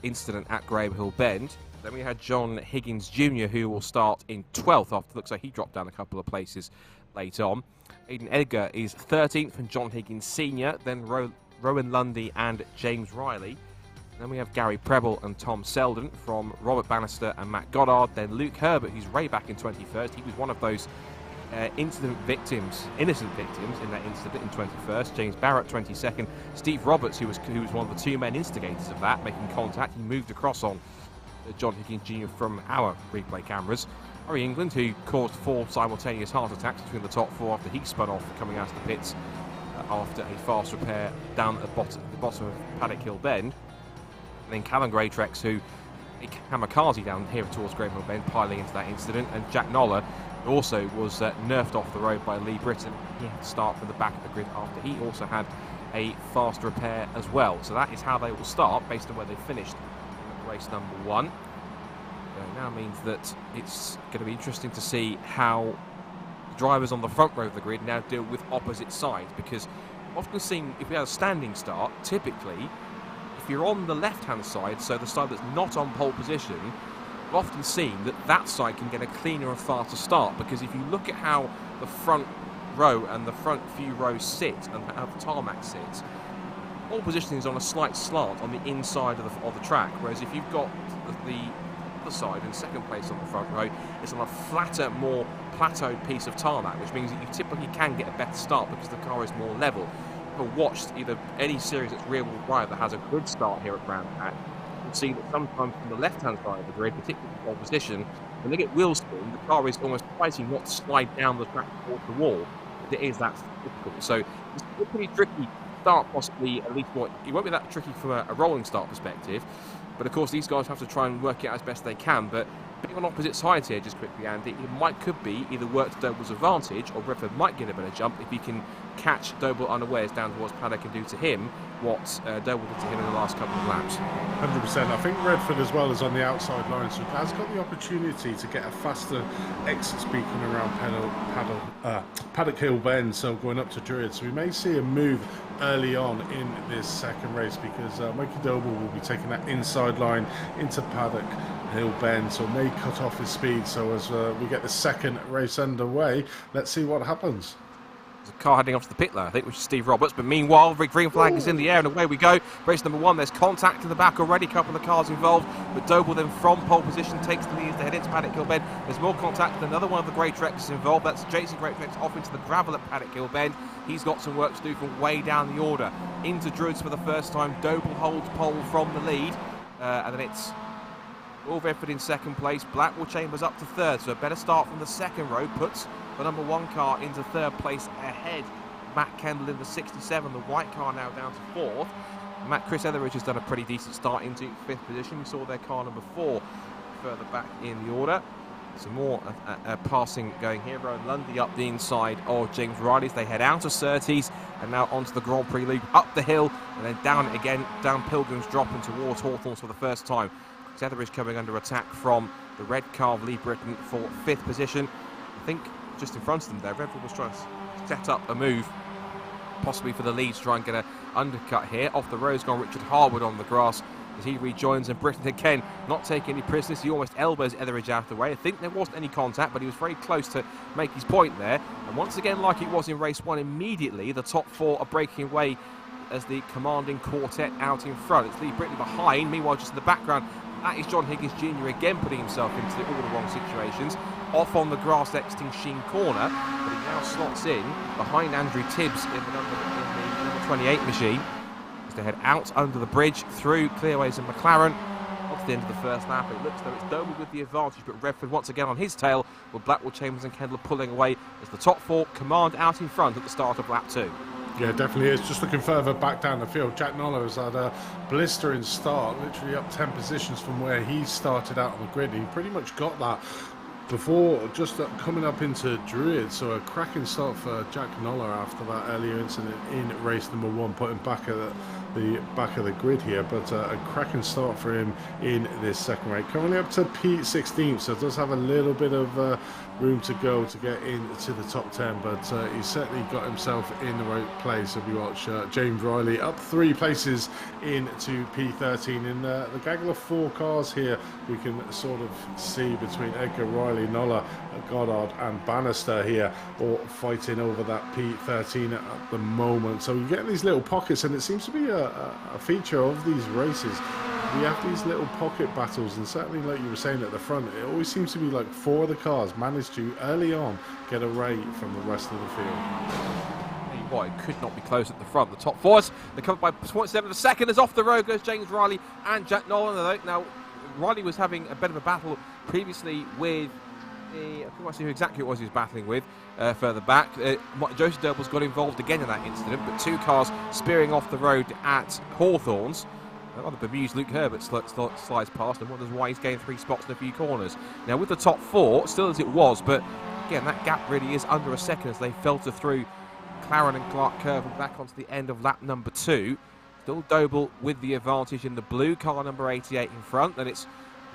incident at Graham Hill Bend. Then we had John Higgins Jr., who will start in 12th after it looks like he dropped down a couple of places late on. Aidan Edgar is 13th and John Higgins Sr., then Rowan Lundy and James Riley. Then we have Gary Preble and Tom Selden from Robert Bannister and Matt Goddard. Then Luke Herbert, who's way back in 21st. He was one of those innocent victims in that incident in 21st. James Barrett, 22nd. Steve Roberts, who was one of the two main instigators of that, making contact. He moved across on John Higgins Jr. from our replay cameras. Harry England, who caused 4 simultaneous heart attacks between the top 4 after he spun off coming out of the pits after a fast repair down at the bottom of Paddock Hill Bend. Then Callum Greatrex, who a kamikaze down here towards Graham Hill Bend, piling into that incident, and Jack Noller, who also was nerfed off the road by Lee Britton. He had to start from the back of the grid after he also had a fast repair as well. So that is how they will start based on where they finished race number one. It now means that it's going to be interesting to see how the drivers on the front row of the grid now deal with opposite sides, because I've often seen, if we have a standing start, typically if you're on the left-hand side, so the side that's not on pole position, I've often seen that side can get a cleaner and faster start, because if you look at how the front row and the front few rows sit and how the tarmac sits, all positioning is on a slight slant on the inside of the track, whereas if you've got the other side in second place on the front row, it's on a flatter, more plateaued piece of tarmac, which means that you typically can get a better start because the car is more level. I've watched either any series that's rear-wheel drive that has a good start here at Brands Hatch, you'll see that sometimes from the left-hand side of the grid, particularly in pole position, when they get wheel spin, the car is almost fighting not to slide down the track towards the wall. It is that difficult. So it's a pretty tricky start, possibly, at least it won't be that tricky from a rolling start perspective. But of course, these guys have to try and work it out as best they can. But being on opposite sides here, just quickly, Andy, it could be either work to Doble's advantage, or Redford might get a better jump if he can catch Doble unawares down towards Paddock and do to him what Doble did to him in the last couple of laps. 100%. I think Redford as well is on the outside line, so has got the opportunity to get a faster exit speed coming around Paddock Hill Bend, so going up to Druid. So we may see a move early on in this second race, because Mikey Doble will be taking that inside line into Paddock Hill Bend, so may cut off his speed. So as we get the second race underway, let's see what happens. There's a car heading off to the pit lane, I think, which is Steve Roberts. But meanwhile, the green flag is in the air, and away we go. Race number 1, there's contact in the back already, a couple of cars involved. But Doble then from pole position takes the lead as they head into Paddock Hill Bend. There's more contact with another one of the Grey Treks involved. That's Jason Grey Treks off into the gravel at Paddock Hill Bend. He's got some work to do from way down the order. Into Druids for the first time. Doble holds pole from the lead. And then it's Will Redford in second place. Blackwell Chambers up to third. So a better start from the second row puts the number 1 car into third place ahead. Matt Kendall in the 67, the white car now down to 4th. Chris Etheridge has done a pretty decent start into 5th position. We saw their car number 4 further back in the order. Some more passing going here. Rowan Lundy up the inside of James Riley's. They head out of Surtees and now onto the Grand Prix Loop, up the hill and then down it again, down Pilgrim's Drop and towards Hawthorns for the first time. Chris Etheridge coming under attack from the red car of Lee Britton for 5th position. I think just in front of them there, Redford was trying to set up a move, possibly for the lead, to try and get an undercut here. Off the road's gone Richard Harwood on the grass as he rejoins, and Britton again not taking any prisoners. He almost elbows Etheridge out of the way. I think there wasn't any contact, but he was very close to make his point there. And once again, like it was in race 1, immediately the top 4 are breaking away as the commanding quartet out in front. It's Lee Britton behind. Meanwhile, just in the background, that is John Higgins Jr. again putting himself into all the wrong situations. Off on the grass exiting Sheen Corner, but he now slots in behind Andrew Tibbs in the number 28 machine as they head out under the bridge through Clearways and McLaren off the end of the first lap. It looks though it's Doble with the advantage, but Redford once again on his tail, with Blackwell Chambers and Kendall pulling away as the top 4 command out in front at the start of lap 2. Yeah, definitely is. Just looking further back down the field, Jack Noller has had a blistering start, literally up 10 positions from where he started out on the grid. He pretty much got that before just coming up into Druid. So a cracking start for Jack Noller after that earlier incident in race number 1, putting back at the back of the grid here, but a cracking start for him in this second race. Currently up to P16, so does have a little bit of room to go to get into the top 10, but he's certainly got himself in the right place. As we watch James Riley up 3 places into P13 in the gaggle of 4 cars here. We can sort of see between Edgar, Riley, Noller, Goddard and Bannister here, all fighting over that P13 at the moment. So you get these little pockets, and it seems to be a feature of these races. We have these little pocket battles, and certainly like you were saying at the front, it always seems to be like 4 of the cars manage to early on get away from the rest of the field. Boy, it could not be close at the front. The top 4s, they're covered by 0.7 of a second as off the road goes James Riley and Jack Nolan. Now, Riley was having a bit of a battle previously with I can't see who exactly it was he was battling with further back. Joseph Doble's got involved again in that incident, but 2 cars spearing off the road at Hawthorns. The bemused Luke Herbert slides past and wonders why he's gained 3 spots in a few corners. Now with the top 4, still as it was, but again that gap really is under a second as they filter through Claren and Clark Curve and back onto the end of lap number 2. Still Doble with the advantage in the blue car number 88 in front. Then it's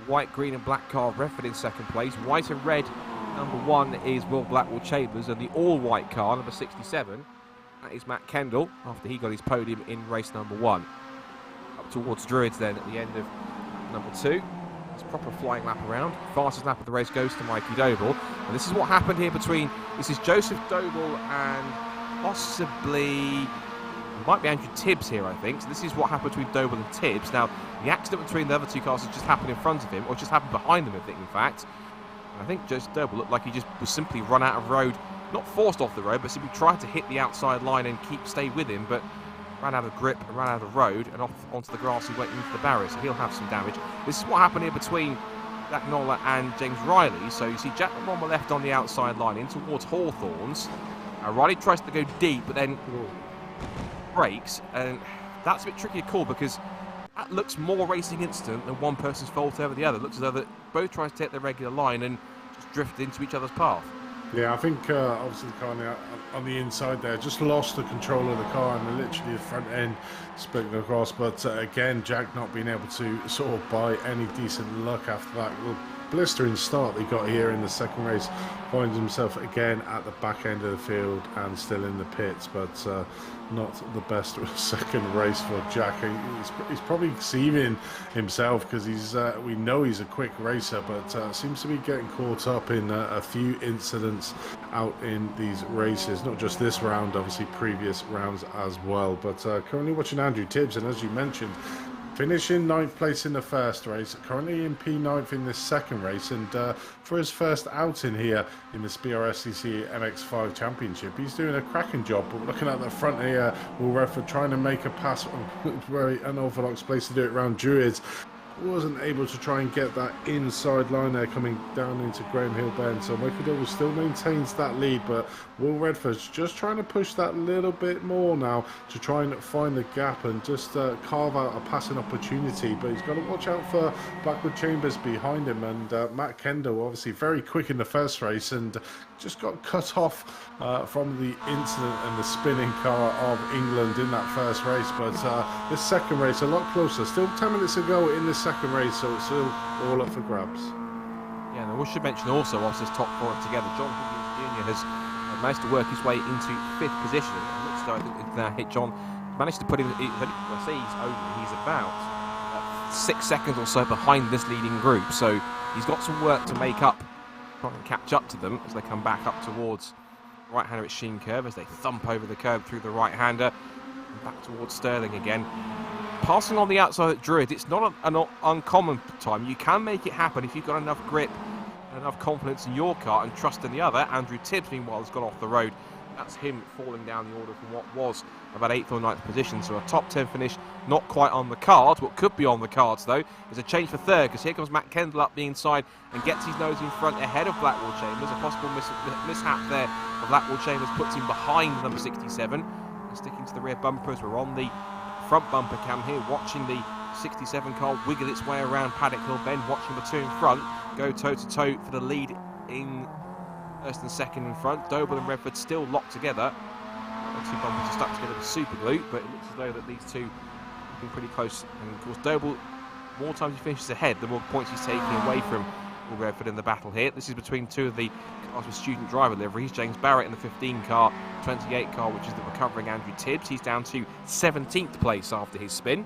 white, green and black car of Redford in second place. White and red number 1 is Will Blackwell Chambers, and the all-white car number 67, that is Matt Kendall after he got his podium in race number 1. Up towards Druids then at the end of number 2. It's a proper flying lap around. Fastest lap of the race goes to Mikey Doble. And this is what happened here between, this is Joseph Doble and possibly, it might be Andrew Tibbs here, I think. So this is what happened between Doble and Tibbs. Now, the accident between the other two cars has just happened in front of him, or just happened behind them, I think, in fact. And I think Joseph Doble looked like he just was simply run out of road, not forced off the road, but simply tried to hit the outside line and stay with him, but ran out of grip and ran out of the road and off onto the grass. He went into the barrier, so he'll have some damage. This is what happened here between Jack Nola and James Riley. So you see Jack Nola left on the outside line in towards Hawthorns. Riley tries to go deep, but then brakes, and that's a bit tricky to call because that looks more racing incident than one person's fault over the other. It looks as though that both tries to take their regular line and just drift into each other's path. Yeah, I think obviously the car on the inside there just lost the control of the car and literally the front end splitting across. But again, Jack not being able to sort of buy any decent luck after that blistering start he got here in the second race. Finds himself again at the back end of the field and still in the pits, but not the best second race for Jack. He's probably deceiving himself because we know he's a quick racer, but seems to be getting caught up in a few incidents out in these races, not just this round, obviously previous rounds as well. But currently watching Andrew Tibbs, and as you mentioned, finishing 9th place in the first race, currently in P9th in this second race, and for his first outing here in this BRSCC MX-5 Championship, he's doing a cracking job. But looking at the front here, Will Redford trying to make a pass, very unorthodox place to do it around Druids. Wasn't able to try and get that inside line there coming down into Graham Hill Bend. So Michael Doble still maintains that lead, but Will Redford's just trying to push that little bit more now to try and find the gap and just carve out a passing opportunity. But he's got to watch out for Blackwood Chambers behind him, and Matt Kendall obviously very quick in the first race and just got cut off from the incident and the spinning car of England in that first race. But this second race a lot closer, still 10 minutes to go in this second race, so it's still all up for grabs. Yeah, and we should mention also, whilst this top four are together, John Higgins Jr. has managed to work his way into 5th position. It looks like it's now hit John. Managed to put him, I say he's about 6 seconds or so behind this leading group, so he's got some work to make up, try and catch up to them as they come back up towards right-hander at Sheen Curve, as they thump over the curb through the right-hander and back towards Sterling again. Passing on the outside at Druid, it's not an uncommon time. You can make it happen if you've got enough grip and enough confidence in your car and trust in the other. Andrew Tibbs, meanwhile, has gone off the road. That's him falling down the order from what was about 8th or 9th position. So a top 10 finish, not quite on the cards. What could be on the cards, though, is a change for 3rd, because here comes Matt Kendall up the inside and gets his nose in front ahead of Blackwell Chambers. A possible mishap there of Blackwell Chambers puts him behind number 67. And sticking to the rear bumpers, we're on the front bumper cam here, watching the 67 car wiggle its way around Paddock Hill Bend, watching the two in front go toe-to-toe for the lead in first and second in front. Doble and Redford still locked together. The two bumpers are stuck together with super glue, but it looks as though that these two have been pretty close. And of course, Doble, more times he finishes ahead, the more points he's taking away from Will Redford in the battle here. This is between two of the cars with student driver liveries. James Barrett in the 15 car, 28 car, which is the recovering Andrew Tibbs. He's down to 17th place after his spin.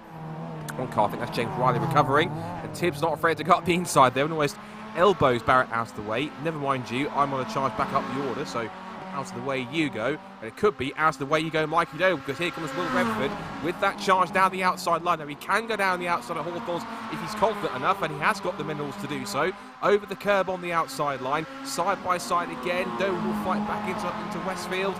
One car, I think that's James Riley recovering. And Tibbs not afraid to go up the inside there and almost elbows Barrett out of the way. Never mind you, I'm on a charge back up the order, so out of the way you go. And it could be out of the way you go Mikey Doe, because here comes Will Redford with that charge down the outside line. Now he can go down the outside at Hawthorns if he's confident enough, and he has got the minerals to do so. Over the curb on the outside line, side by side again. Doe will fight back into Westfield.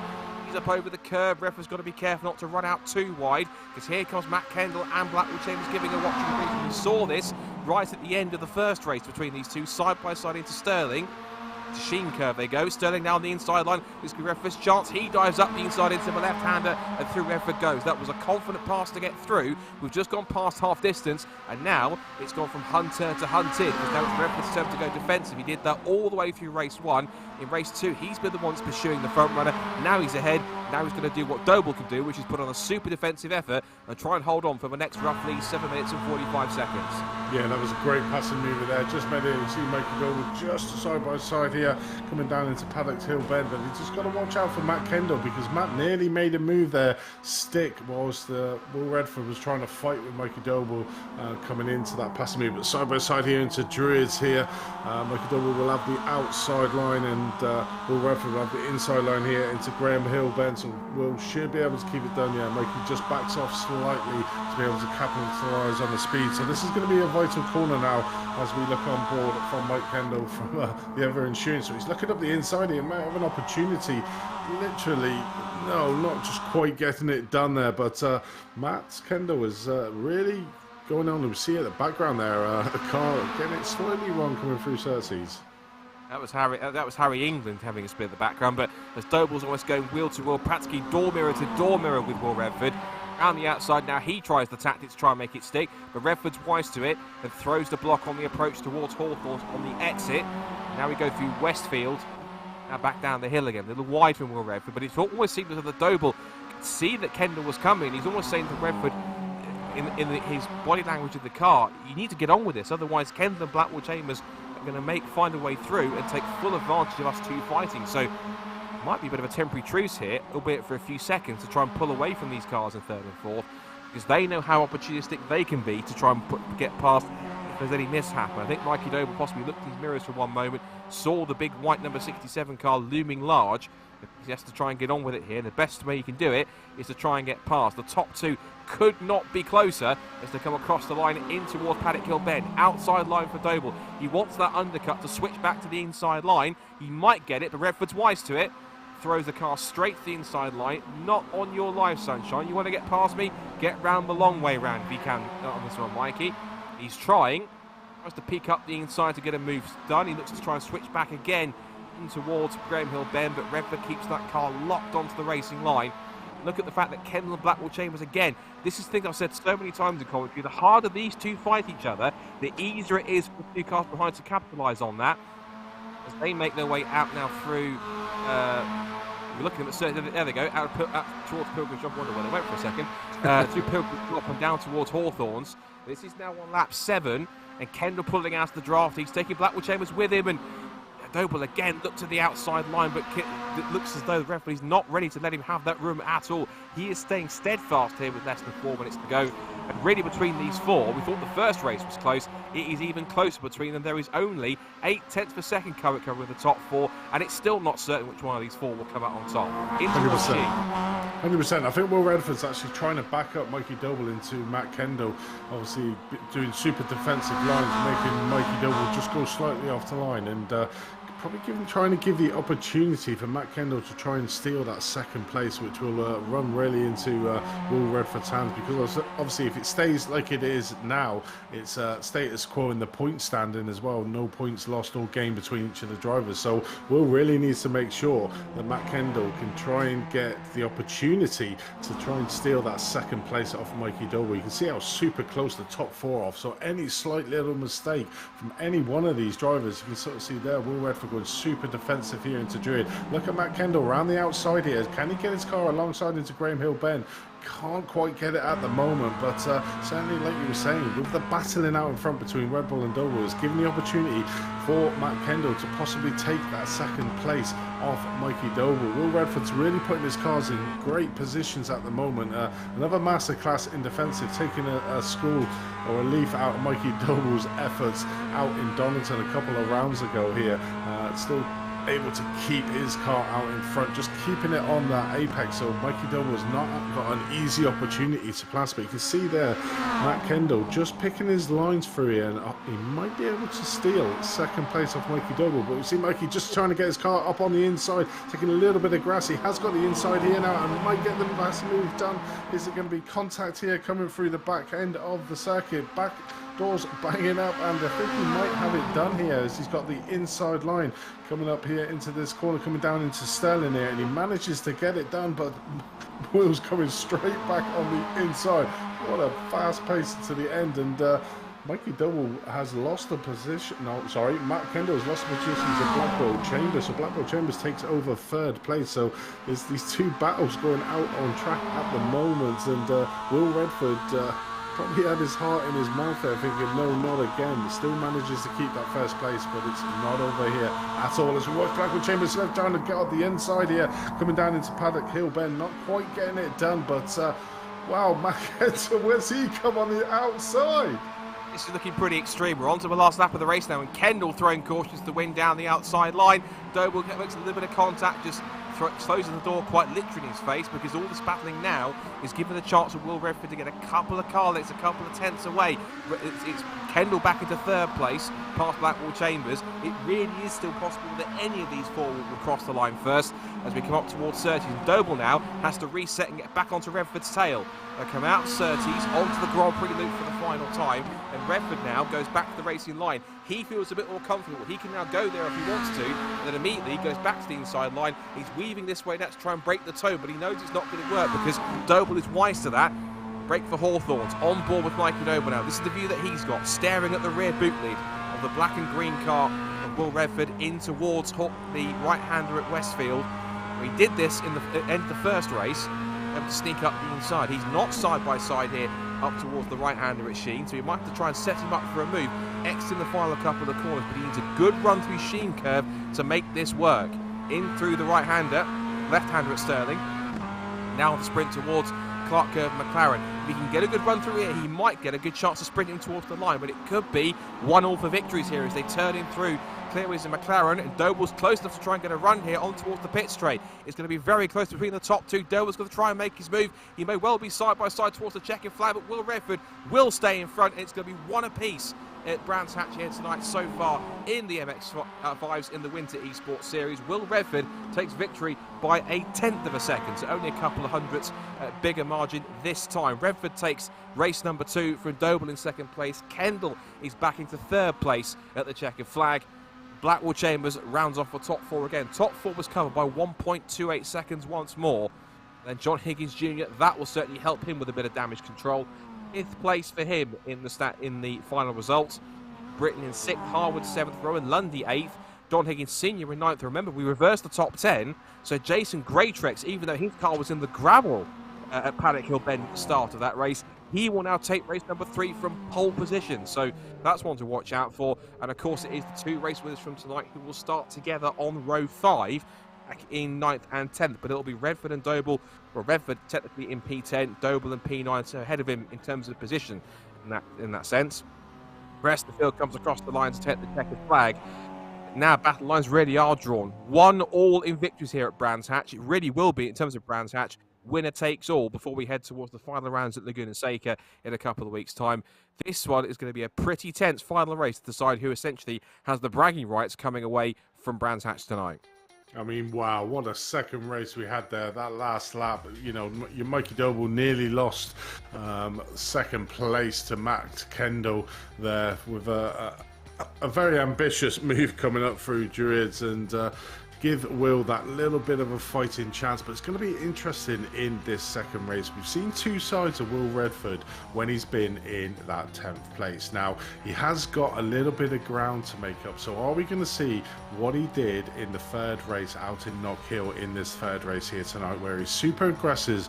He's up over the curb. Redford's got to be careful not to run out too wide, because here comes Matt Kendall and Blackwell Chambers giving a watching brief. We saw this right at the end of the first race between these two, side by side into Sterling. To Sheen Curve they go. Sterling now on the inside line. This could be Redford's chance. He dives up the inside into the left-hander, and through Redford goes. That was a confident pass to get through. We've just gone past half distance, and now it's gone from hunter to hunted, because now it's Redford's turn to go defensive. He did that all the way through race 1. In race 2, he's been the one pursuing the front runner. Now he's ahead. Now he's going to do what Doble can do, which is put on a super defensive effort and try and hold on for the next roughly 7 minutes and 45 seconds. Yeah, that was a great passing move there. Just made it. You see Mikey Doble just side by side here, coming down into Paddock Hill Bend. But you just got to watch out for Matt Kendall, because Matt nearly made a move there. Stick whilst Will Redford was trying to fight with Mikey Doble coming into that passing move. But side by side here into Druids here. Mikey Doble will have the outside line, and Will Redford will have the inside line here into Graham Hill Bend. So Will should be able to keep it done. Yeah, Mikey just backs off slightly to be able to capitalise on the speed. So this is going to be a vital corner now as we look on board from Mike Kendall from the Ever Insurance. So he's looking up the inside here, might have an opportunity. Literally, no, not just quite getting it done there, but Matt Kendall is really going on. We see at the background there, the car getting it slightly wrong coming through Cersei's. That was Harry England having a spin at the background, but as Doble's almost going wheel to wheel, practically door mirror to door mirror with Will Redford. Around the outside now, he tries the tactic to try and make it stick, but Redford's wise to it and throws the block on the approach towards Hawthorne on the exit. Now we go through Westfield, now back down the hill again, a little wide from Will Redford, but it almost seems as though Doble could see that Kendall was coming. He's almost saying to Redford, in his body language of the car, you need to get on with this, otherwise Kendall and Blackwell Chambers are going to find a way through and take full advantage of us two fighting. So might be a bit of a temporary truce here, albeit for a few seconds, to try and pull away from these cars in third and fourth, because they know how opportunistic they can be to try and get past if there's any mishap. And I think Mikey Doble possibly looked at his mirrors for one moment, saw the big white number 67 car looming large. He has to try and get on with it here, and the best way he can do it is to try and get past. The top two could not be closer as they come across the line in towards Paddock Hill Bend. Outside line for Doble. He wants that undercut to switch back to the inside line. He might get it, but Redford's wise to it. Throws the car straight to the inside line. Not on your life, sunshine. You want to get past me? Get round the long way round if you can. Not on this one, Mikey. He's trying. Tries to peek up the inside to get a move done. He looks to try and switch back again in towards Graham Hill Bend, but Redford keeps that car locked onto the racing line. Look at the fact that Kendall and Blackwell Chambers again. This is the thing I've said so many times in commentary. The harder these two fight each other, the easier it is for the two cars behind to capitalise on that. As they make their way out now through. We're looking at the there they go, out towards Pilgrim's Drop. I wonder where they went for a second. Through Pilgrim's Drop and down towards Hawthorne's. This is now on lap 7, and Kendall pulling out of the draft. He's taking Blackwell Chambers with him, and Doble again looked to the outside line, but it looks as though the referee's not ready to let him have that room at all. He is staying steadfast here with less than 4 minutes to go. And really between these four, we thought the first race was close. It is even closer between them. There is only 0.8 of a second current covering the top four, and it's still not certain which one of these four will come out on top. 100%. I think Will Redford's actually trying to back up Mikey Doble into Matt Kendall, obviously doing super defensive lines, making Mikey Doble just go slightly off the line, and probably trying to give the opportunity for Matt Kendall to try and steal that second place, which will run really into Will Redford's hands, because obviously if it stays like it is now, it's status quo in the point standing as well. No points lost or gained between each of the drivers. So Will really needs to make sure that Matt Kendall can try and get the opportunity to try and steal that second place off Mikey Doble. You can see how super close the top four off. So any slight little mistake from any one of these drivers, you can sort of see there Will Redford going super defensive here into Druid. Look at Matt Kendall around the outside here. Can he get his car alongside into Graham Hill Bend? Can't quite get it at the moment, but certainly, like you were saying, with the battling out in front between Red Bull and Doble, it's given the opportunity for Matt Kendall to possibly take that second place off Mikey Doble. Will Redford's really putting his cars in great positions at the moment. Another masterclass in defensive, taking a school or a leaf out of Mikey Doble's efforts out in Donington a couple of rounds ago here. Still able to keep his car out in front, just keeping it on that apex. So Mikey Doble has not got an easy opportunity to pass, but you can see there Matt Kendall just picking his lines through here, and he might be able to steal second place off Mikey Doble. But we see Mikey just trying to get his car up on the inside, taking a little bit of grass. He has got the inside here now and might get the last move done. Is it going to be contact here coming through the back end of the circuit? Back doors banging up, and I think he might have it done here as he's got the inside line coming up here into this corner, coming down into Sterling here, and he manages to get it done, but Will's coming straight back on the inside. What a fast pace to the end, and Mikey Double has lost the position. No, sorry, Matt Kendall has lost the position to Blackpool Chambers. So Blackpool Chambers takes over third place. So there's these two battles going out on track at the moment. And Will Redford probably had his heart in his mouth there, thinking, no, not again. Still manages to keep that first place, but it's not over here at all. As we watch Blackpool Chambers left down to get out the inside here, coming down into Paddock Hill Bend, not quite getting it done, but wow, Matt Kendall, where's he come on the outside? This is looking pretty extreme. We're on to the last lap of the race now, and Kendall throwing cautions to win down the outside line. Doble makes a little bit of contact, just closing the door quite literally in his face, because all this battling now is giving the chance of Will Redford to get a couple of car lengths, a couple of tenths away. It's Kendall back into third place, past Blackwall Chambers. It really is still possible that any of these four will cross the line first as we come up towards Surtees. And Doble now has to reset and get back onto Redford's tail. They come out of Surtees onto the Grand Prix loop for the final time, and Redford now goes back to the racing line. He feels a bit more comfortable. He can now go there if he wants to, and then immediately goes back to the inside line. He's weaving this way now to try and break the toe, but he knows it's not going to work because Doble is wise to that. Break for Hawthorns, on board with Mikey Doble now. This is the view that he's got, staring at the rear boot lid of the black and green car of Will Redford in towards the right-hander at Westfield. He did this in the end of the first race, able to sneak up the inside. He's not side-by-side here up towards the right-hander at Sheen, so he might have to try and set him up for a move. Exiting the final couple of corners, but he needs a good run through Sheen curve to make this work. In through the right-hander, left-hander at Sterling. Now the sprint towards Clark Curve McLaren. If he can get a good run through here, he might get a good chance of sprinting towards the line, but it could be 1-1 for victories here as they turn him through Clearways and McLaren, and Doble's close enough to try and get a run here on towards the pit straight. It's going to be very close between the top two. Doble's going to try and make his move. He may well be side by side towards the checkered flag, but Will Redford will stay in front, and it's going to be one apiece at Brands Hatch here tonight so far in the MX-5s in the Winter Esports Series. Will Redford takes victory by a tenth of a second, so only a couple of hundredths bigger margin this time. Redford takes race number 2 from Doble in second place. Kendall is back into third place at the checkered flag. Blackwall Chambers rounds off for top 4 again. Top 4 was covered by 1.28 seconds once more. Then John Higgins Jr., that will certainly help him with a bit of damage control. 5th place for him in the final results. Britton in 6th, Harwood 7th, Rowan Lundy 8th, John Higgins Sr. in 9th. Remember, we reversed the top 10, so Jason Graytrex, even though his car was in the gravel at Paddock Hill Bend at the start of that race, he will now take race number 3 from pole position. So that's one to watch out for. And of course, it is the 2 race winners from tonight who will start together on row 5 back in 9th and 10th. But it'll be Redford and Doble. Well, Redford technically in P10, Doble in P9, so ahead of him in terms of position in that sense. The rest of the field comes across the line to take the checkered flag. Now battle lines really are drawn. 1-1 in victories here at Brands Hatch. It really will be in terms of Brands Hatch. Winner takes all before we head towards the final rounds at Laguna Seca in a couple of weeks' time. This one is going to be a pretty tense final race to decide who essentially has the bragging rights coming away from Brands Hatch tonight. I mean, wow, what a second race we had there. That last lap, you know, your Mikey Doble nearly lost second place to Matt Kendall there with a very ambitious move coming up through Druids, and give Will that little bit of a fighting chance. But it's going to be interesting in this second race. We've seen 2 sides of Will Redford when he's been in that 10th place. Now, he has got a little bit of ground to make up. So are we going to see what he did in the 3rd race out in Knock Hill in this 3rd race here tonight, where he's super aggressive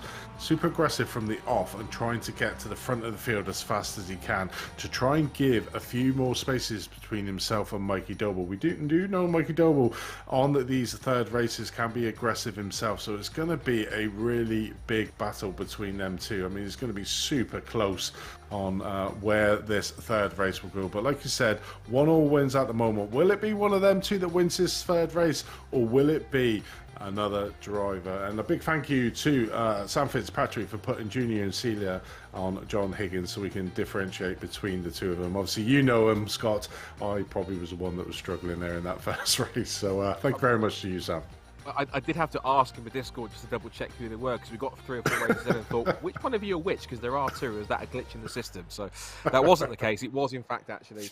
from the off and trying to get to the front of the field as fast as he can to try and give a few more spaces between himself and Mikey Doble. We do know Mikey Doble on these 3rd races can be aggressive himself, so it's going to be a really big battle between them two. I mean, it's going to be super close on where this 3rd race will go. But like you said, 1-1 wins at the moment. Will it be one of them two that wins this 3rd race, or will it be another driver? And a big thank you to Sam Fitzpatrick for putting Junior and Celia on John Higgins so we can differentiate between the two of them. Obviously, you know him, Scott. I probably was the one that was struggling there in that first race. So thank you very much to you, Sam. I did have to ask in the Discord just to double check who they were, because we got 3 or 4 races in and thought, which one of you are which? Because there are 2. Is that a glitch in the system? So that wasn't the case. It was, in fact, actually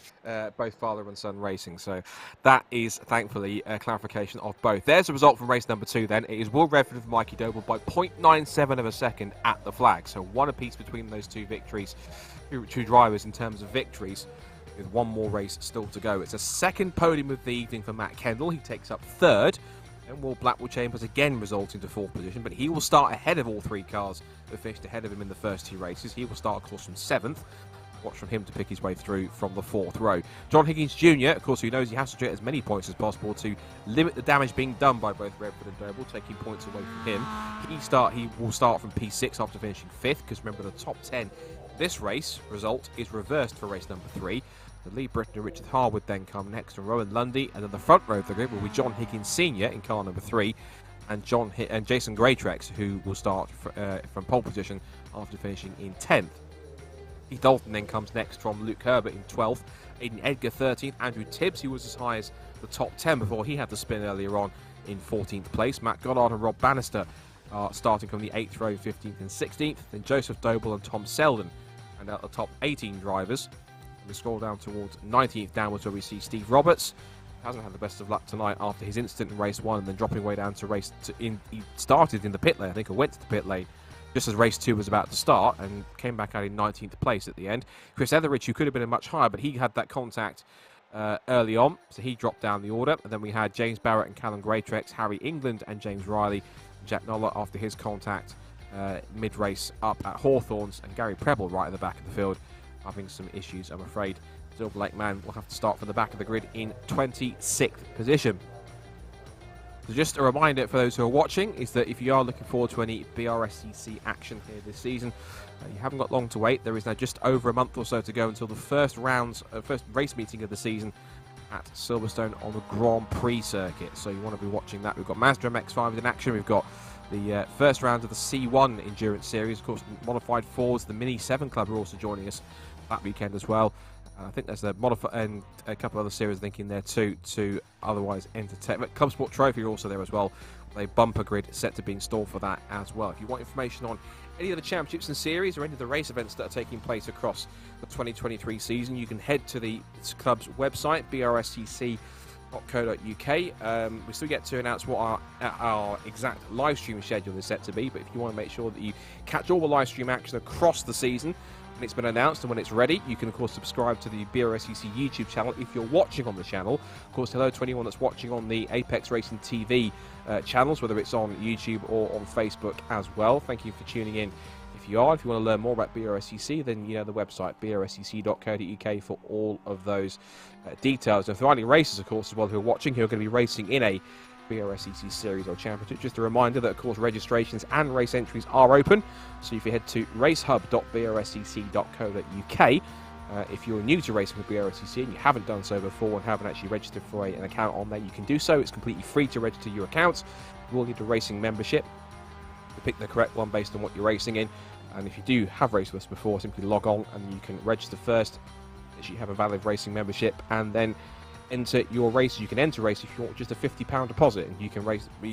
both father and son racing. So that is, thankfully, a clarification of both. There's the result from race number 2 then. It is Will Redford of Mikey Doble by 0.97 of a second at the flag. So 1 apiece between those 2 victories, 2 drivers in terms of victories, with 1 more race still to go. It's a second podium of the evening for Matt Kendall. He takes up 3rd. And Will Blackwell Chambers again resulting to 4th position, but he will start ahead of all 3 cars that finished ahead of him in the first 2 races. He will start, of course, from 7th. Watch from him to pick his way through from the 4th row. John Higgins Jr., of course, who knows he has to get as many points as possible to limit the damage being done by both Redford and Doble, taking points away from him. He will start from P6 after finishing 5th, because remember, the top 10 this race result is reversed for race number 3. The Lee Britton and Richard Harwood then come next, and Rowan Lundy, and then the front row of the grid will be John Higgins Sr. in car number 3, and Jason Greatrex, who will start from pole position after finishing in 10th. Keith Dalton then comes next from Luke Herbert in 12th, Aidan Edgar 13th, Andrew Tibbs, who was as high as the top 10 before he had to spin earlier on, in 14th place. Matt Goddard and Rob Bannister are starting from the 8th row, 15th and 16th, then Joseph Doble and Tom Selden, and out the top 18 drivers. We scroll down towards 19th downwards, where we see Steve Roberts. Hasn't had the best of luck tonight after his incident in race 1, and then dropping way down to race 2. He started in the pit lane, I think, or went to the pit lane just as race 2 was about to start, and came back out in 19th place at the end. Chris Etheridge, who could have been much higher, but he had that contact early on, so he dropped down the order. And then we had James Barrett and Callum Greatrex, Harry England and James Riley, Jack Noller after his contact mid-race up at Hawthorns, and Gary Preble right at the back of the field, having some issues, I'm afraid. Silver Lake Man will have to start from the back of the grid in 26th position. So just a reminder for those who are watching is that if you are looking forward to any BRSCC action here this season, you haven't got long to wait. There is now just over a month or so to go until the first race meeting of the season at Silverstone on the Grand Prix circuit. So you want to be watching that. We've got Mazda MX-5 in action. We've got the first round of the C1 Endurance Series. Of course, Modified Fords, the Mini 7 Club are also joining us that weekend as well. I think there's a and a couple of other series I think in there too to otherwise entertain. But Club Sport Trophy are also there as well. A bumper grid set to be installed for that as well. If you want information on any of the championships and series or any of the race events that are taking place across the 2023 season, you can head to the club's website, brscc.co.uk. We still get to announce what our exact live stream schedule is set to be, but if you want to make sure that you catch all the live stream action across the season, when it's been announced and when it's ready, you can of course subscribe to the BRSCC YouTube channel if you're watching on the channel. Of course, hello to anyone that's watching on the Apex Racing TV channels, whether it's on YouTube or on Facebook as well. Thank you for tuning in. If you want to learn more about BRSCC, then you know the website brscc.co.uk for all of those details. And for any racers, of course, as well, who are watching, who are going to be racing in a BRSCC Series or Championship, just a reminder that, of course, registrations and race entries are open. So if you head to racehub.brscc.co.uk, if you're new to racing with BRSCC and you haven't done so before and haven't actually registered for an account on there, you can do so. It's completely free to register your account. You will need a racing membership to pick the correct one based on what you're racing in. And if you do have raced with us before, simply log on and you can register first as you have a valid racing membership, and then enter your race. You can enter race if you want just a £50 deposit, and you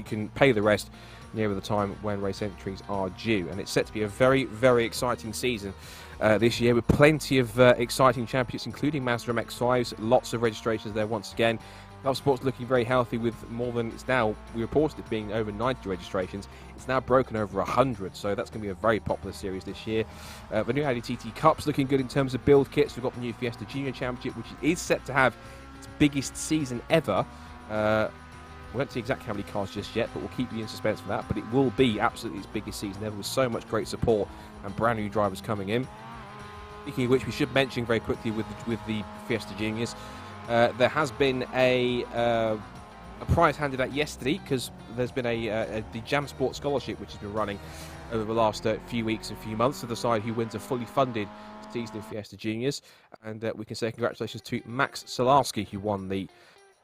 can pay the rest nearer the time when race entries are due. And it's set to be a very, very exciting season this year, with plenty of exciting championships, including Mazda MX-5s. Lots of registrations there once again. Club Sport's looking very healthy with more than, it's now, we reported it being over 90 registrations. It's now broken over 100, so that's going to be a very popular series this year. The new Audi TT Cup's looking good in terms of build kits. We've got the new Fiesta Junior Championship, which is set to have its biggest season ever. We won't see exactly how many cars just yet, but we'll keep you in suspense for that. But it will be absolutely its biggest season ever, with so much great support and brand new drivers coming in. Speaking of which, we should mention very quickly with the Fiesta Juniors, there has been a prize handed out yesterday, because there's been the Jam Sport Scholarship, which has been running over the last few weeks and few months to decide who wins a fully funded season in Fiesta Juniors. And we can say congratulations to Max Solarski, who won the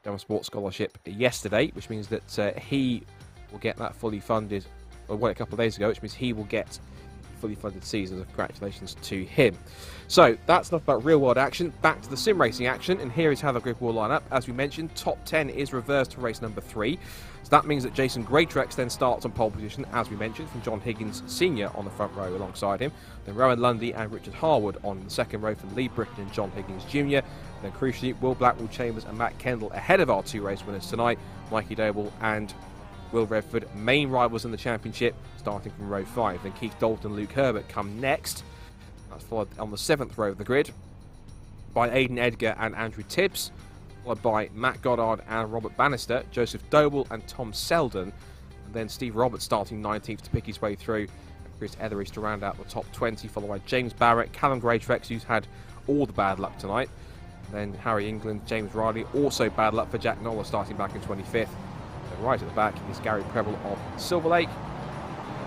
Jam Sport Scholarship yesterday, which means that he will get that fully funded, or a couple of days ago, which means he will get fully funded season. So congratulations to him. So that's enough about real world action. Back to the sim racing action, and here is how the grid will line up. As we mentioned, top 10 is reversed for race number 3. So that means that Jason Greatrex then starts on pole position, as we mentioned, from John Higgins Sr. on the front row alongside him. Then Rowan Lundy and Richard Harwood on the second row from Lee Britton and John Higgins Jr. Then crucially, Will Blackwell Chambers and Matt Kendall ahead of our 2 race winners tonight, Mikey Doble and Will Redford, main rivals in the championship, starting from row 5. Then Keith Dalton and Luke Herbert come next. That's followed on the 7th row of the grid by Aidan Edgar and Andrew Tibbs, followed by Matt Goddard and Robert Bannister, Joseph Doble and Tom Selden, and then Steve Roberts starting 19th to pick his way through, and Chris Etheridge to round out the top 20, followed by James Barrett, Callum Greatrex, who's had all the bad luck tonight, and then Harry England, James Riley, also bad luck for Jack Noller starting back in 25th. And right at the back is Gary Preble of Silver Lake,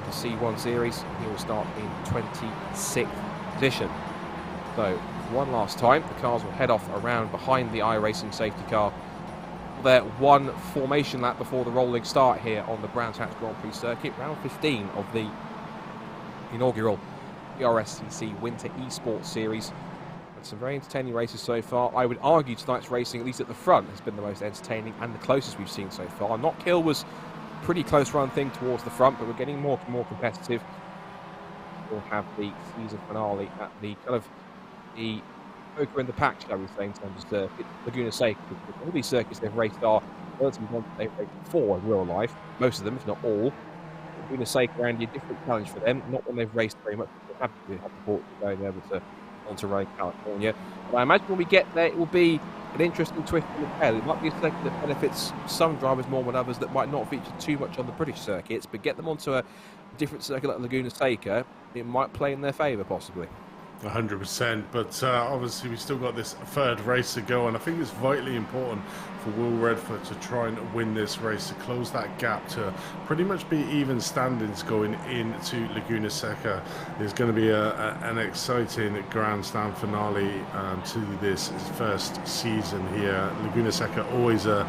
the C1 series. He will start in 26th position. So one last time, the cars will head off around behind the iRacing safety car. Their one formation lap before the rolling start here on the Brands Hatch Grand Prix circuit, round 15 of the inaugural BRSCC Winter Esports Series. And some very entertaining races so far. I would argue tonight's racing, at least at the front, has been the most entertaining and the closest we've seen so far. Knock Hill was a pretty close run thing towards the front, but we're getting more and more competitive. We'll have the season finale at the kind of the poker in the pack, shall we say, in terms of circuit. Laguna Seca. All these circuits they've raced are relatively ones that they've raced before in real life. Most of them, if not all. Laguna Seca and a different challenge for them. Not one they've raced very much. They're happy to have the port going over to Monterey, California. But I imagine when we get there, it will be an interesting twist in the tail. It might be a circuit that benefits some drivers more than others that might not feature too much on the British circuits, but get them onto a different circuit like Laguna Seca, it might play in their favour, possibly. 100%, but obviously we've still got this 3rd race to go, and I think it's vitally important for Will Redford to try and win this race, to close that gap, to pretty much be even standings going into Laguna Seca. There's going to be an exciting grandstand finale to this first season here. Laguna Seca always an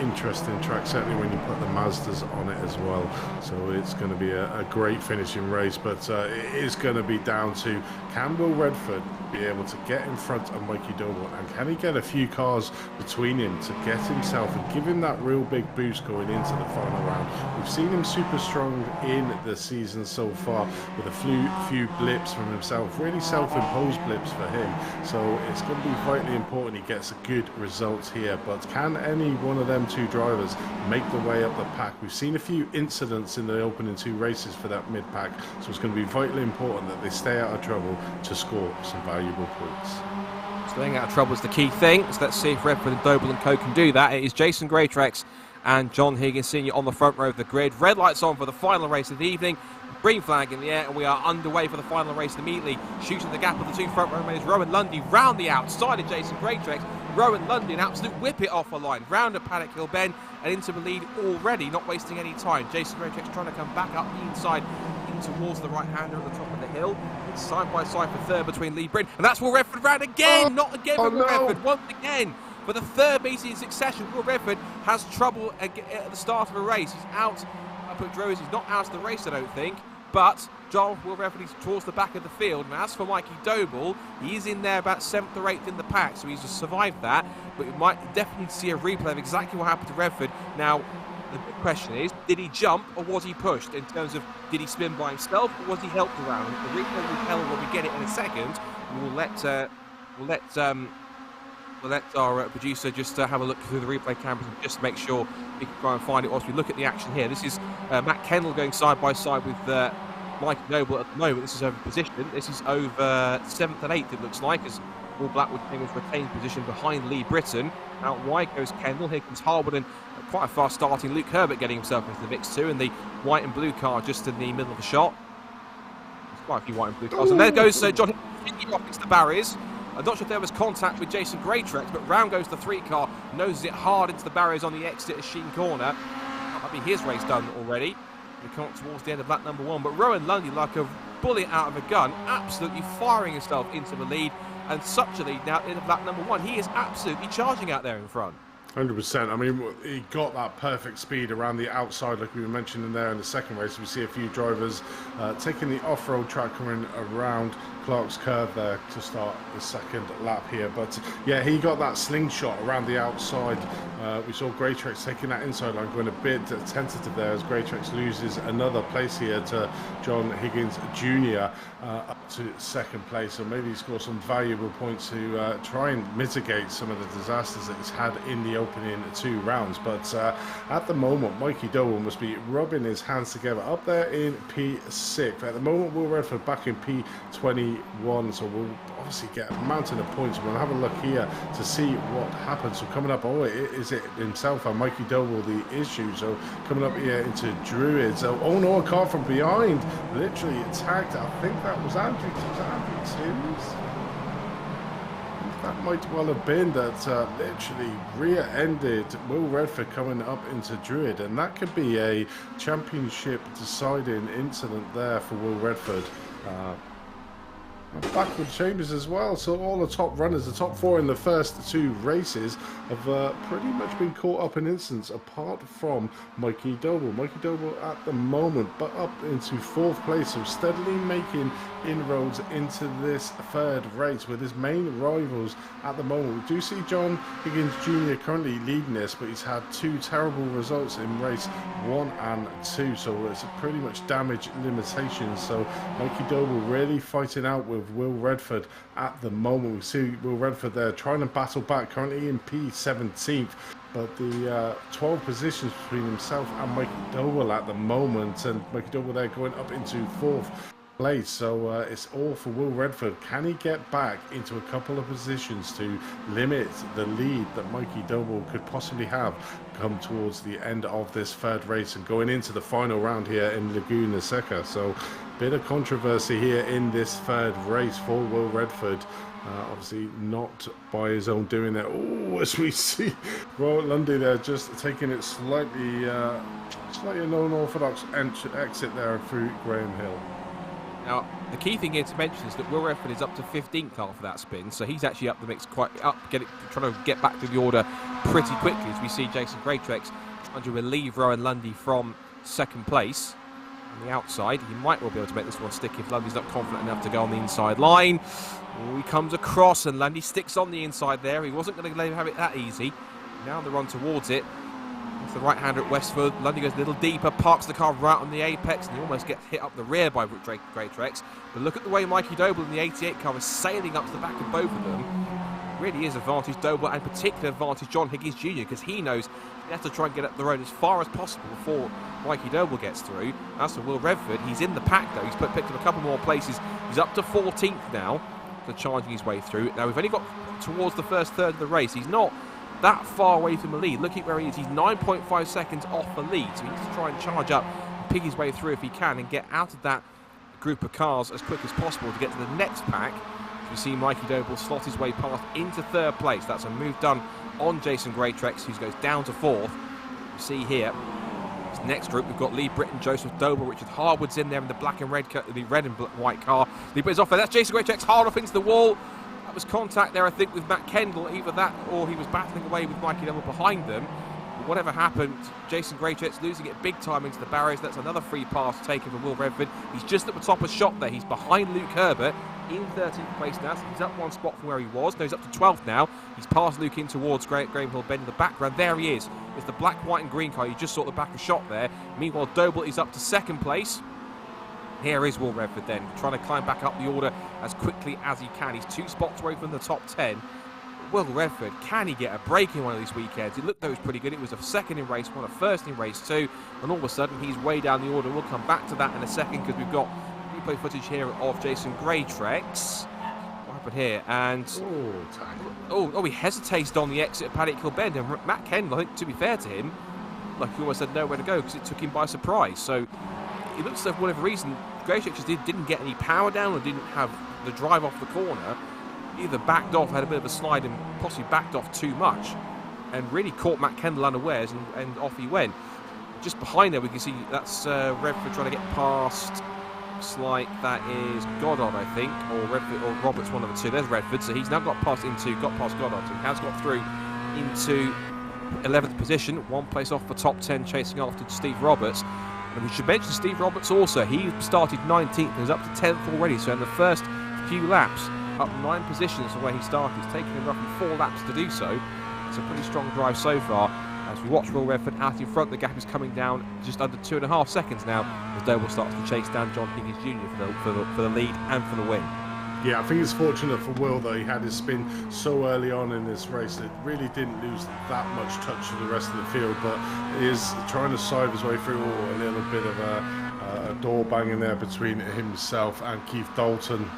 interesting track, certainly when you put the Mazdas on it as well, so it's going to be a great finishing race, but it is going to be down to, can Will Redford be able to get in front of Mikey Doble, and can he get a few cars between him to get himself and give him that real big boost going into the final round. We've seen him super strong in the season so far, with a few blips from himself, really self-imposed blips for him, so it's going to be vitally important he gets a good result here. But can any one of them 2 drivers make the way up the pack? We've seen a few incidents in the opening 2 races for that mid-pack, so it's going to be vitally important that they stay out of trouble to score some valuable points. Staying out of trouble is the key thing, so let's see if Redford and Doble and Co can do that. It is Jason Greatrex and John Higgins Sr. on the front row of the grid. Red lights on for the final race of the evening. Green flag in the air, and we are underway for the final race immediately. Shooting the gap of the 2 front row mates, Rowan Lundy round the outside of Jason Greatrex. Rowan Lundy, an absolute whip it off a line, round a Paddock Hill bend and into the lead already, not wasting any time. Jason Greatrex trying to come back up the inside in towards the right-hander at the top of the hill. It's side by side for 3rd between Lee Britton, and that's Will Redford round again, not again for Will Redford, once again. For the 3rd meeting in succession, Will Redford has trouble at the start of a race. He's out up at Droz, he's not out of the race, I don't think. But Will Redford is towards the back of the field. And as for Mikey Doble, he is in there about 7th or 8th in the pack, so he's just survived that. But we might definitely see a replay of exactly what happened to Redford. Now, the big question is, did he jump or was he pushed? In terms of, did he spin by himself or was he helped around? The replay will tell when we get it in a second. We'll let our producer just have a look through the replay cameras and just make sure we can try and find it whilst we look at the action here. This is Matt Kendall going side by side with Mikey Doble at the moment. This is over position. This is over 7th and 8th, it looks like, as Will Blackwood Chambers retains position behind Lee Britton. Out wide goes Kendall. Here comes Harwood, and quite a fast starting Luke Herbert getting himself into the mix too, and the white and blue car just in the middle of the shot. There's quite a few white and blue cars. And there goes John Higgins off into the barriers. I'm not sure if there was contact with Jason Greatrex, but round goes the 3 car, noses it hard into the barriers on the exit of Sheen Corner. That might be his race done already. We come towards the end of lap number 1, but Rowan Lundy, like a bullet out of a gun, absolutely firing himself into the lead, and such a lead now at the end of lap number 1. He is absolutely charging out there in front. 100%. I mean, he got that perfect speed around the outside, like we were mentioning there in the second race. We see a few drivers taking the off-road track coming around Clark's curve there to start the second lap here. But yeah, he got that slingshot around the outside. We saw Greytrex taking that inside line, going a bit tentative there as Greytrex loses another place here to John Higgins Jr. Up to second place. So maybe he scores some valuable points to try and mitigate some of the disasters that he's had in the opening 2 rounds. But at the moment, Mikey Doble must be rubbing his hands together up there in P6. At the moment, Will Redford back in P21, so we'll obviously get a mountain of points. We'll have a look here to see what happens. So coming up, is it himself and Mikey Doble the issue? So coming up here into Druids. Oh no, a car from behind literally attacked. I think that was Andrew Timms. That might well have been that literally rear-ended Will Redford coming up into Druid, and that could be a championship deciding incident there for Will Redford. Backward Chambers as well, so all the top runners, the top 4 in the first 2 races have pretty much been caught up in incidents apart from Mikey Doble. Mikey Doble at the moment but up into 4th place, so steadily making inroads into this 3rd race with his main rivals at the moment. We do see John Higgins Jr. currently leading this, but he's had 2 terrible results in race 1 and 2, so it's pretty much damage limitations. So Mikey Doble really fighting out with Will Redford at the moment. We see Will Redford there trying to battle back, currently in P17th, but the 12 positions between himself and Mikey Doble at the moment, and Mikey Doble there going up into 4th place. So it's all for Will Redford. Can he get back into a couple of positions to limit the lead that Mikey Doble could possibly have come towards the end of this 3rd race and going into the final round here in Laguna Seca? So bit of controversy here in this 3rd race for Will Redford. Obviously not by his own doing there. Oh, as we see Robert Lundy there just taking it slightly an unorthodox exit there through Graham Hill. Now, the key thing here to mention is that Will Redford is up to 15th after that spin, so he's actually up the mix quite up, trying to get back to the order pretty quickly, as we see Jason Greytrex trying to relieve Rowan Lundy from 2nd place. On the outside, he might well be able to make this one stick if Lundy's not confident enough to go on the inside line. Oh, he comes across and Lundy sticks on the inside there. He wasn't going to let him have it that easy. Now the run towards it. It's the right-hander at Westford. Lundy goes a little deeper, parks the car right on the apex, and he almost gets hit up the rear by Greytrex. But look at the way Mikey Doble in the 88 car is sailing up to the back of both of them. Really is advantage Doble, and particular advantage John Higgins Jr., because he knows he has to try and get up the road as far as possible before Mikey Doble gets through. As for Will Redford, he's in the pack though. He's picked up a couple more places. He's up to 14th now, so charging his way through. Now we've only got towards the first third of the race. He's not that far away from the lead. Look at where he is. He's 9.5 seconds off the lead, so he needs to try and charge up and pick his way through if he can and get out of that group of cars as quick as possible to get to the next pack. You see Mikey Doble slot his way past into 3rd place. That's a move done on Jason Greytrex, who goes down to 4th. You see here, this next group, we've got Lee Britton, Joseph Doble, Richard Harwood's in there in the black and red, the red and white car. Lee Britton's off there. That's Jason Greytrex hard off into the wall. That was contact there, I think, with Matt Kendall. Either that or he was battling away with Mikey Doble behind them. But whatever happened, Jason Greytrex losing it big time into the barriers. That's another free pass taken from Will Redford. He's just at the top of shot there. He's behind Luke Herbert in 13th place now. So he's up 1 spot from where he was. No, he's up to 12th now. He's passed Luke in towards Graham Hill Bend in the background. There he is. It's the black, white and green car. You just saw the back of shot there. Meanwhile, Doble is up to 2nd place. Here is Will Redford then, trying to climb back up the order as quickly as he can. He's 2 spots away from the top 10. Will Redford, can he get a break in one of these weekends? It looked though it was pretty good. It was a 2nd in race 1, a 1st in race 2, and all of a sudden he's way down the order. We'll come back to that in a second because we've got replay footage here of Jason Greytrex. What happened here? And he hesitated on the exit of Paddock Hill Bend, and Matt Kendall, I think, to be fair to him, like he almost had nowhere to go because it took him by surprise. So it looks like for whatever reason Greytrex just didn't get any power down or didn't have the drive off the corner. Either backed off, had a bit of a slide, and possibly backed off too much, and really caught Matt Kendall unawares, and off he went. Just behind there, we can see that's Redford trying to get past. Looks like that is Goddard, I think, or Redford, or Roberts, one of the two. There's Redford, so he's now got past Goddard, so he has got through into 11th position, 1 place off the top 10, chasing after Steve Roberts. And we should mention Steve Roberts also. He started 19th and is up to 10th already. So in the first few laps, up 9 positions from where he started. It's taken him roughly 4 laps to do so. It's a pretty strong drive so far. As we watch Will Redford out in front, the gap is coming down just under 2.5 seconds now as Doble starts to chase down John Higgins Jr. for the lead and for the win. Yeah, I think it's fortunate for Will that he had his spin so early on in this race that really didn't lose that much touch to the rest of the field, but is trying to sive his way through a little bit of a door banging there between himself and Keith Dalton.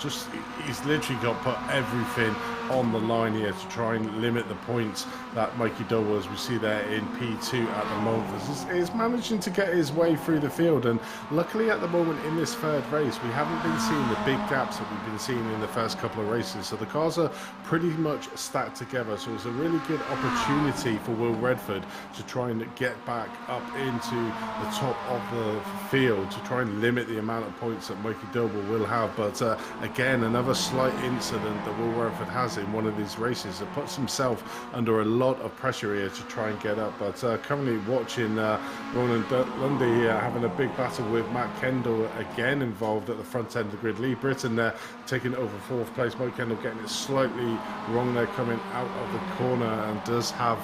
He's literally got to put everything on the line here to try and limit the points that Mikey Doble, as we see there in P2 at the moment, is managing to get his way through the field. And luckily at the moment in this third race, we haven't been seeing the big gaps that we've been seeing in the first couple of races. So the cars are pretty much stacked together. So it's a really good opportunity for Will Redford to try and get back up into the top of the field to try and limit the amount of points that Mikey Doble will have. But again, another slight incident that Will Redford has in one of these races that puts himself under a lot of pressure here to try and get up. But currently watching Ronan Lundy here having a big battle with Matt Kendall again involved at the front end of the grid. Lee Britton there taking over 4th place. Mike Kendall getting it slightly wrong there coming out of the corner, and does have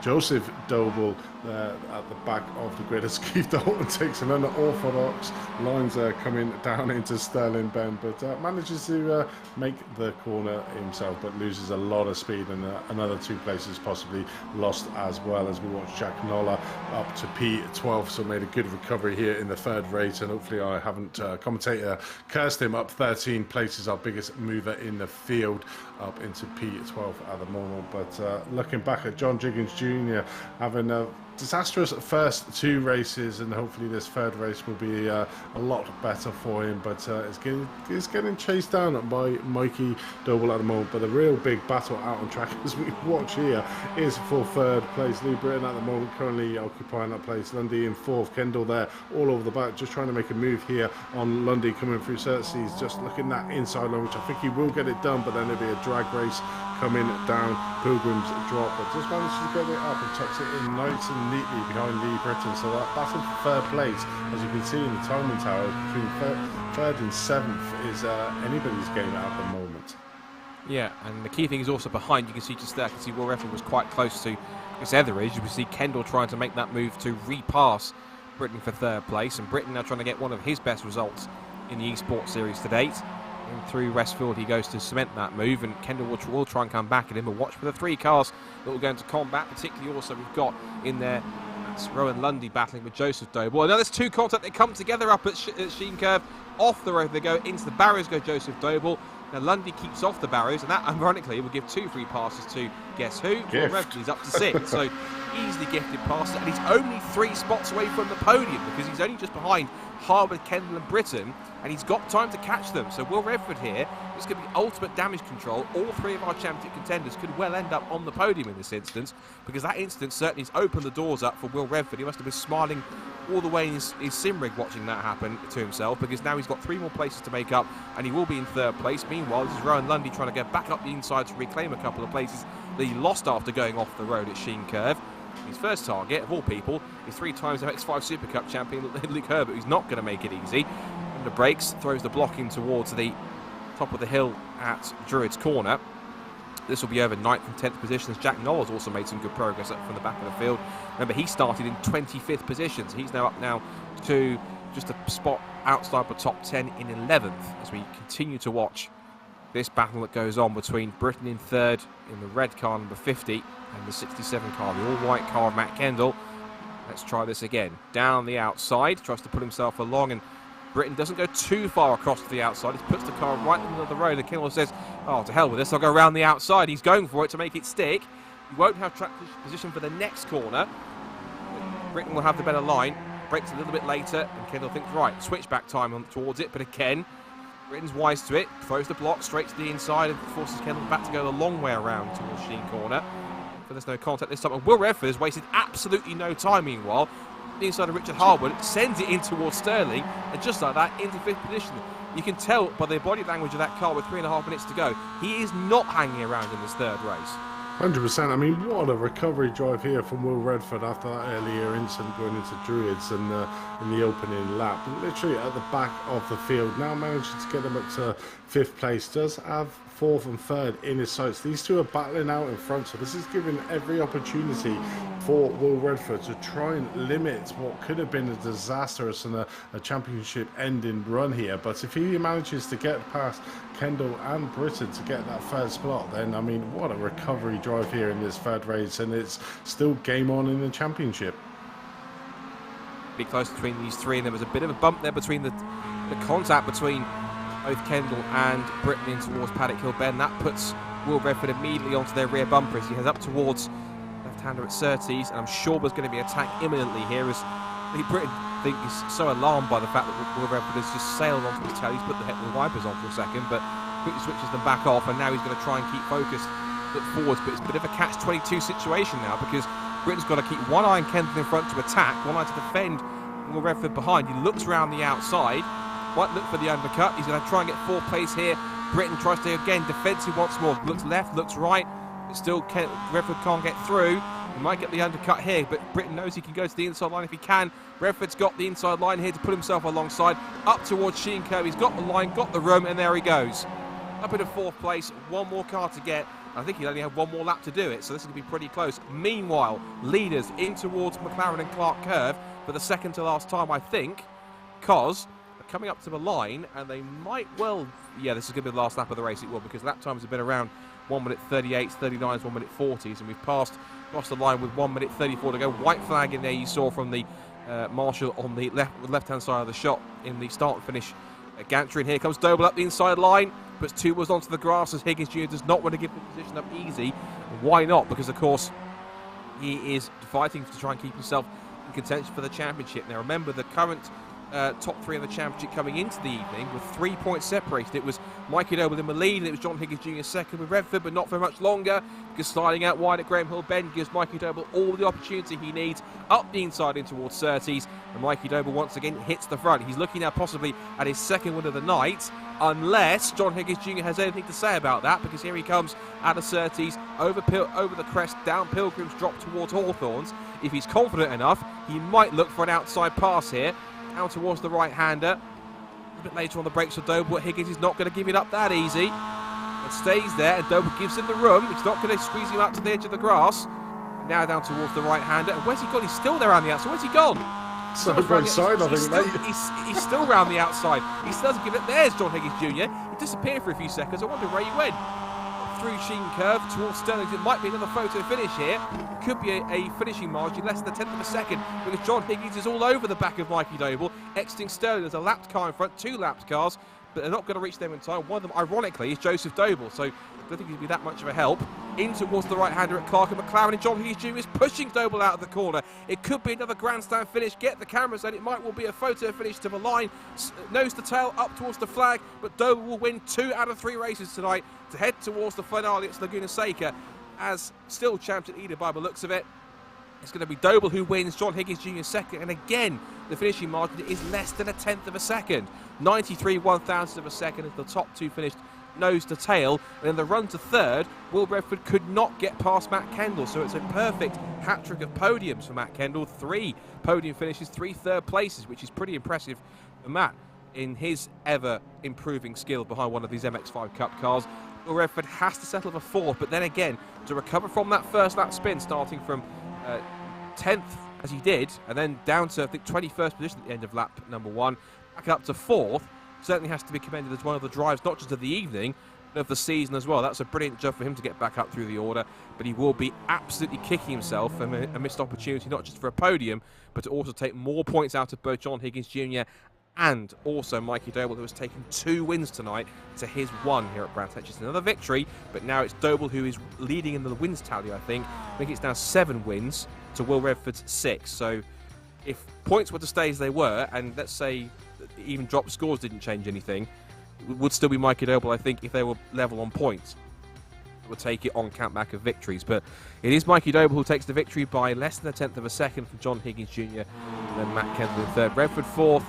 Joseph Doble there at the back of the grid as Keith Dalton takes an unorthodox lines coming down into Sterling Bend, but manages to make the corner himself, but loses a lot of speed, and another 2 places possibly lost as well as we watch Jack Nolla up to P12. So made a good recovery here in the third race, and hopefully I haven't commentator cursed him up 13 places, our biggest mover in the field, up into P12 at the moment. But looking back at John Higgins Jr. having a disastrous first 2 races, and hopefully this third race will be a lot better for him, but it's getting chased down by Mikey Doble at the moment. But the real big battle out on track as we watch here is for third place. Lee Britton at the moment currently occupying that place. Lundy in 4th, Kendall there all over the back, just trying to make a move here on Lundy coming through Cersei's, just looking that inside line, which I think he will get it done, but then there'll be a drag race coming down Pilgrim's Drop, but just managed to get it up and tucks it in nice and neatly behind Lee Britton. So that battle for third place, as you can see in the timing tower, between third and 7th is anybody's game at the moment. Yeah, and the key thing is also behind. You can see just there, I can see Will Redford was quite close to this other edge. You can see Kendall trying to make that move to repass Britton for third place, and Britton now trying to get one of his best results in the eSports Series to date. And through Westfield he goes to cement that move, and Kendall will try and come back at him. But watch for the 3 cars that will go into combat, particularly also we've got in there, that's Rowan Lundy battling with Joseph Doble. And now there's 2 contact, they come together up at Sheen Curve. Off the road they go, into the barriers go Joseph Doble. Now Lundy keeps off the barriers, and that ironically will give 2 free passes to guess who? Will Redford. He's up to 6, so easily gifted passes, and he's only 3 spots away from the podium because he's only just behind Harwood, Kendall and Britton, and he's got time to catch them. So Will Redford here, this could be ultimate damage control. All 3 of our championship contenders could well end up on the podium in this instance, because that instance certainly has opened the doors up for Will Redford. He must have been smiling all the way in his sim rig watching that happen to himself, because now he's got 3 more places to make up and he will be in third place. Meanwhile, this is Rowan Lundy trying to get back up the inside to reclaim a couple of places that he lost after going off the road at Sheen Curve. His first target, of all people, is 3 times MX-5 Super Cup champion Luke Herbert, who's not going to make it easy. And the brakes, throws the block in towards the top of the hill at Druids Corner. This will be over 9th and 10th positions. Jack Noll's also made some good progress up from the back of the field. Remember, he started in 25th position, so he's now up to just a spot outside the top 10 in 11th, as we continue to watch this battle that goes on between Britton in 3rd in the red car number 50 and the 67 car, the all-white car of Matt Kendall. Let's try this again. Down the outside, tries to put himself along, and Britton doesn't go too far across to the outside. He puts the car right in the middle of the road, and Kendall says, oh, to hell with this, I'll go around the outside. He's going for it to make it stick. He won't have track position for the next corner. Britton will have the better line, brakes a little bit later, and Kendall thinks, right, switchback time towards it, but again, Britton's wise to it, throws the block straight to the inside and forces Kendall back to go the long way around towards Sheen Corner. But there's no contact this time, and Will Redford has wasted absolutely no time. Meanwhile, the inside of Richard Harwood sends it in towards Sterling, and just like that, into 5th position. You can tell by the body language of that car with 3.5 minutes to go, he is not hanging around in this third race. 100%. I mean, what a recovery drive here from Will Redford after that earlier incident going into Druids and in the opening lap. Literally at the back of the field, now managing to get them up to 5th place. Does have 4th and 3rd in his sights. These two are battling out in front, so this is giving every opportunity for Will Redford to try and limit what could have been a disastrous and a championship ending run here. But if he manages to get past Kendall and Britton to get that 3rd spot, then I mean, what a recovery drive here in this 3rd race, and it's still game on in the championship. Be close between these three, and there was a bit of a bump there between the contact between both Kendall and Britton in towards Paddock Hill Bend. That puts Will Redford immediately onto their rear bumper as he heads up towards left-hander at Surtees, and I'm sure there's going to be an attack imminently here as Britton is so alarmed by the fact that Will Redford has just sailed onto his tail. He's put the wipers on for a second, but quickly switches them back off, and now he's going to try and keep focused, look forwards. But it's a bit of a catch-22 situation now, because Britton's got to keep one eye on Kendall in front to attack, one eye to defend Will Redford behind. He looks around the outside, might look for the undercut. He's going to try and get 4th place here. Britton tries to again defensive once more. Looks left, looks right, but still Redford can't get through. He might get the undercut here, but Britton knows he can go to the inside line if he can. Redford's got the inside line here to put himself alongside, up towards Sheen Curve. He's got the line, got the room, and there he goes. Up into 4th place, one more car to get. I think he'll only have one more lap to do it, so this is going to be pretty close. Meanwhile, leaders in towards McLaren and Clark Curve for the second to last time, I think, because they're coming up to the line, and they might well... Yeah, this is going to be the last lap of the race, it will, because lap times have been around 1 minute 38s, 39s, 1 minute 40s, and we've passed across the line with 1 minute 34 to go. White flag in there you saw from the marshal on the left-hand side of the shot in the start and finish gantry. And here comes Doble up the inside line, puts 2 wheels onto the grass as Higgins Jr. does not want to give the position up easy. Why not? Because, of course, he is fighting to try and keep himself in contention for the championship. Now, remember, the current top 3 of the championship coming into the evening with 3 points separated. It was Mikey Doble in the lead, and it was John Higgins Jr. second with Redford, but not for much longer, because sliding out wide at Graham Hill Bend gives Mikey Doble all the opportunity he needs up the inside in towards Surtees, and Mikey Doble once again hits the front. He's looking now possibly at his 2nd win of the night, unless John Higgins Jr. has anything to say about that, because here he comes out of Surtees, over the crest, down Pilgrim's drop towards Hawthorns. If he's confident enough, he might look for an outside pass here, out towards the right-hander. A bit later on the brakes for Doble, but Higgins is not going to give it up that easy. It stays there, and Doble gives him the room. He's not going to squeeze him out to the edge of the grass. Now down towards the right-hander. And where's he gone? He's still there around the outside. Where's he gone? So right side, I think, mate. He's still round the outside. He still doesn't give it. There's John Higgins Jr. He disappeared for a few seconds. I wonder where he went. Through Sheen Curve towards Sterling. It might be another photo finish here. It could be a finishing margin less than a 10th of a second, because John Higgins is all over the back of Mikey Doble, exiting Sterling. There's a lapped car in front, 2 lapped cars, but they're not going to reach them in time. One of them, ironically, is Joseph Doble, so I don't think he'd be that much of a help. In towards the right-hander at Clark and McLaren, and John Higgins Jr. is pushing Doble out of the corner. It could be another grandstand finish. Get the cameras, and it might well be a photo finish to the line. Nose to tail up towards the flag, but Doble will win 2 out of 3 races tonight to head towards the finale at Laguna Seca as still champion leader by the looks of it. It's going to be Doble who wins, John Higgins Jr. second, and again, the finishing margin is less than a 10th of a second. 93 1,000ths of a second as the top 2 finished nose to tail, and in the run to 3rd, Will Redford could not get past Matt Kendall, so it's a perfect hat-trick of podiums for Matt Kendall. 3 podium finishes, 3 third places, which is pretty impressive for Matt in his ever-improving skill behind one of these MX-5 Cup cars. Will Redford has to settle for 4th, but then again, to recover from that first lap spin, starting from 10th as he did, and then down to, I think, 21st position at the end of lap number 1, back up to 4th, certainly has to be commended as one of the drives, not just of the evening, but of the season as well. That's a brilliant job for him to get back up through the order, but he will be absolutely kicking himself a missed opportunity, not just for a podium, but to also take more points out of both John Higgins Jr. and also Mikey Doble, who has taken 2 wins tonight to his 1 here at Brands Hatch. It's another victory, but now it's Doble who is leading in the wins tally, I think. I think it's now 7 wins to Will Redford's 6. So if points were to stay as they were, and let's say even drop scores didn't change anything, it would still be Mikey Doble, I think, if they were level on points. It would take it on count back of victories. But it is Mikey Doble who takes the victory by less than a 10th of a second from John Higgins Jr. and then Matt Kendall in 3rd. Redford 4th,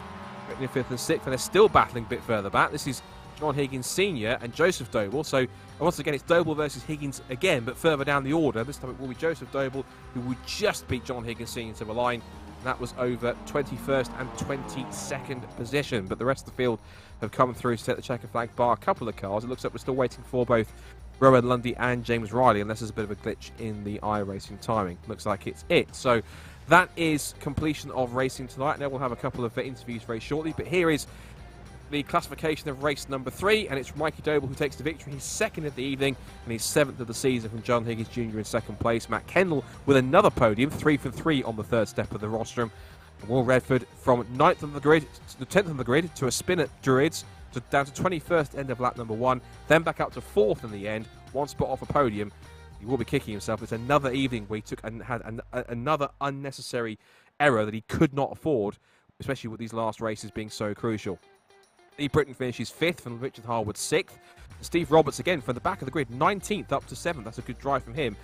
Brittany 5th and 6th, and they're still battling a bit further back. This is John Higgins Sr. and Joseph Doble. So once again, it's Doble versus Higgins again, but further down the order. This time it will be Joseph Doble, who would just beat John Higgins Sr. to the line. And that was over 21st and 22nd position. But the rest of the field have come through to take the checker flag bar a couple of cars. It looks like we're still waiting for both Rowan Lundy and James Riley, unless there's a bit of a glitch in the iRacing timing. Looks like it's it. So that is completion of racing tonight. Now we'll have a couple of interviews very shortly. But here is the classification of race number 3, and it's Mikey Doble who takes the victory. He's second of the evening, and he's 7th of the season from John Higgins Jr. in second place. Matt Kendall with another podium, 3 for 3 on the third step of the rostrum. And Will Redford from 9th on the grid to 10th on the grid to a spin at Druids, down to 21st end of lap number 1, then back up to 4th in the end, 1 spot off a podium. He will be kicking himself. It's another evening where he took and had another unnecessary error that he could not afford, especially with these last races being so crucial. Lee Britton finishes 5th and Richard Harwood 6th. Steve Roberts again from the back of the grid, 19th up to 7th. That's a good drive from him.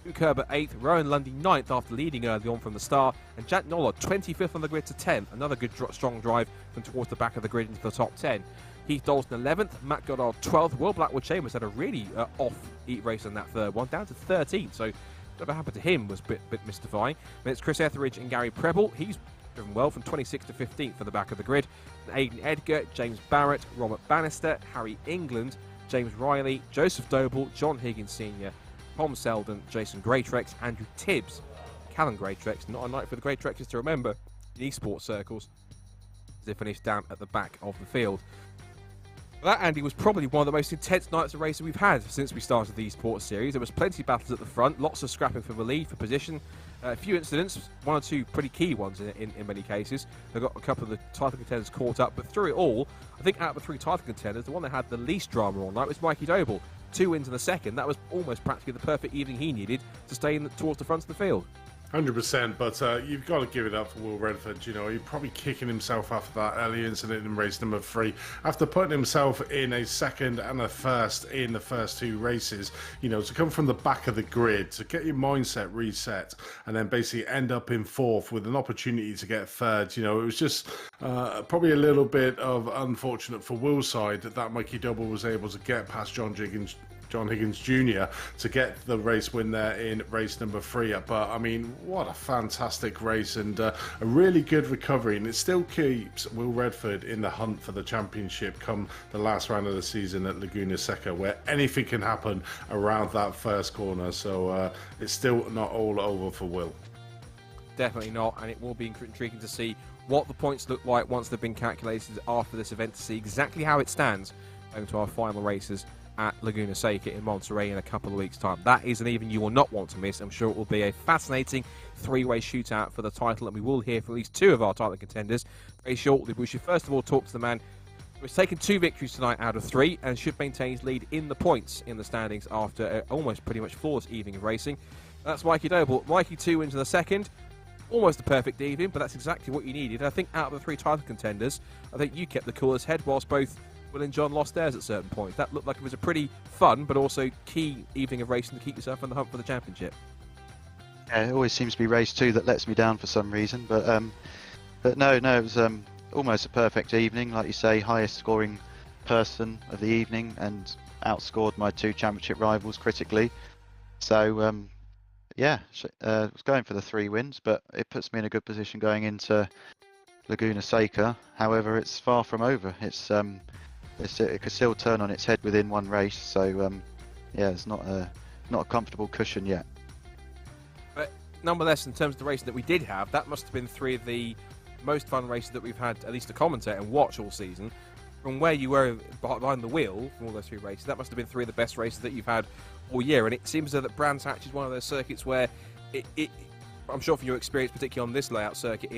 Luke Herbert 8th, Rowan Lundy 9th after leading early on from the start, and Jack Nollard 25th on the grid to 10th. Another good strong drive from towards the back of the grid into the top 10. Heath Dalston 11th, Matt Goddard 12th. Will Blackwood Chambers had a really off heat race on that third one, down to 13th. So whatever happened to him was a bit mystifying. Then it's Chris Etheridge and Gary Preble. He's driven well from 26th to 15th for the back of the grid. Aidan Edgar, James Barrett, Robert Bannister, Harry England, James Riley, Joseph Doble, John Higgins Sr., Tom Selden, Jason Greatrex, Andrew Tibbs, Callum Greatrex. Not a night for the Greatrexes to remember in esports circles, as they finished down at the back of the field. That, Andy, was probably one of the most intense nights of racing we've had since we started the esports series. There was plenty of battles at the front, lots of scrapping for the lead, for position. A few incidents, 1 or 2 pretty key ones in many cases. They got a couple of the title contenders caught up, but through it all, I think out of the 3 title contenders, the one that had the least drama all night was Mikey Doble. 2 wins in the second. That was almost practically the perfect evening he needed to stay towards the front of the field. 100%, but you've got to give it up for Will Redford. You know, he's probably kicking himself after that early incident in race number 3. After putting himself in a second and a first in the first 2 races, you know, to come from the back of the grid, to get your mindset reset, and then basically end up in 4th with an opportunity to get 3rd. You know, it was just probably a little bit of unfortunate for Will's side that Mikey Doble was able to get past John Higgins Jr. to get the race win there in race number 3. But I mean, what a fantastic race and a really good recovery, and it still keeps Will Redford in the hunt for the championship come the last round of the season at Laguna Seca, where anything can happen around that first corner. So it's still not all over for Will. Definitely not, and it will be intriguing to see what the points look like once they've been calculated after this event, to see exactly how it stands going to our final races at Laguna Seca in Monterey in a couple of weeks' time. That is an evening you will not want to miss. I'm sure it will be a fascinating 3-way shootout for the title, and we will hear from at least 2 of our title contenders very shortly. We should first of all talk to the man who has taken 2 victories tonight out of 3 and should maintain his lead in the points in the standings after an almost pretty much flawless evening of racing. That's Mikey Doble. Mikey, 2 wins in the second. Almost a perfect evening, but that's exactly what you needed. I think out of the 3 title contenders, I think you kept the coolest head whilst both Will and John lost theirs at certain points. That looked like it was a pretty fun but also key evening of racing to keep yourself on the hunt for the championship. Yeah, it always seems to be race 2 that lets me down for some reason, but no, it was almost a perfect evening. Like you say, highest scoring person of the evening and outscored my 2 championship rivals critically. So yeah, I was going for the 3 wins, but it puts me in a good position going into Laguna Seca. However, it's far from over. It could still turn on its head within 1 race, so yeah, it's not a comfortable cushion yet. But nonetheless, in terms of the racing that we did have, that must have been 3 of the most fun races that we've had, at least to commentate and watch all season. From where you were behind the wheel from all those 3 races, that must have been 3 of the best races that you've had all year. And it seems that Brands Hatch is one of those circuits where I'm sure from your experience, particularly on this layout circuit,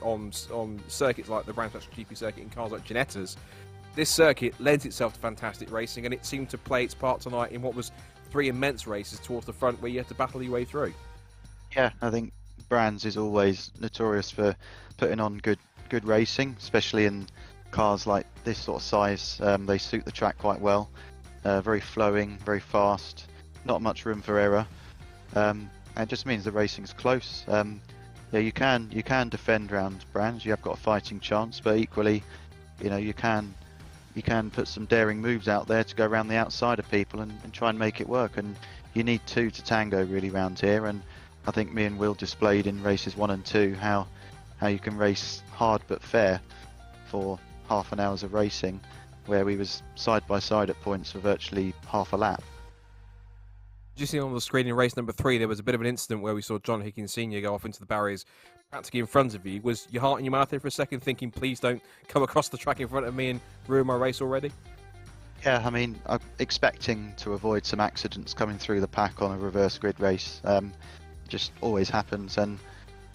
on circuits like the Brands Hatch GP circuit in cars like Ginettas, this circuit lends itself to fantastic racing, and it seemed to play its part tonight in what was 3 immense races towards the front where you had to battle your way through. Yeah, I think Brands is always notorious for putting on good racing, especially in cars like this sort of size. They suit the track quite well. Very flowing, very fast, not much room for error. And it just means the racing's close. Yeah, you can defend round Brands. You have got a fighting chance, but equally, you know, you can you can put some daring moves out there to go around the outside of people and try and make it work. And you need two to tango really round here. And I think me and Will displayed in races 1 and 2 how you can race hard but fair for half an hour's of racing, where we was side by side at points for virtually half a lap. Did you see on the screen in race number 3, there was a bit of an incident where we saw John Higgins Sr. go off into the barriers practically in front of you. Was your heart in your mouth there for a second, thinking, please don't come across the track in front of me and ruin my race already? Yeah, I mean, I'm expecting to avoid some accidents coming through the pack on a reverse grid race. Just always happens, and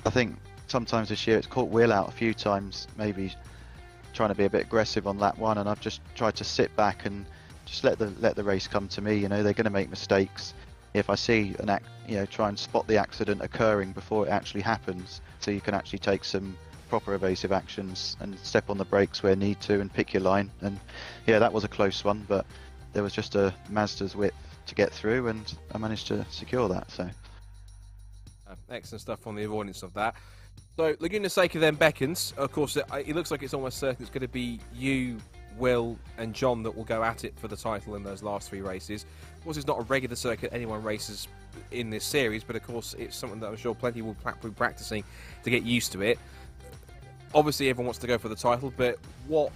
I think sometimes this year it's caught Will out a few times, maybe trying to be a bit aggressive on lap 1, and I've just tried to sit back and just let the race come to me. You know, they're going to make mistakes. If I see try and spot the accident occurring before it actually happens, so you can actually take some proper evasive actions and step on the brakes where need to and pick your line. And yeah, that was a close one, but there was just a Mazda's width to get through, and I managed to secure that. So excellent stuff on the avoidance of that. So Laguna Seca then beckons. Of course, it looks like it's almost certain it's going to be you, Will and John that will go at it for the title in those last 3 races. Of course, it's not a regular circuit anyone races in this series, but of course it's something that I'm sure plenty will be practicing to get used to it. Obviously everyone wants to go for the title, but what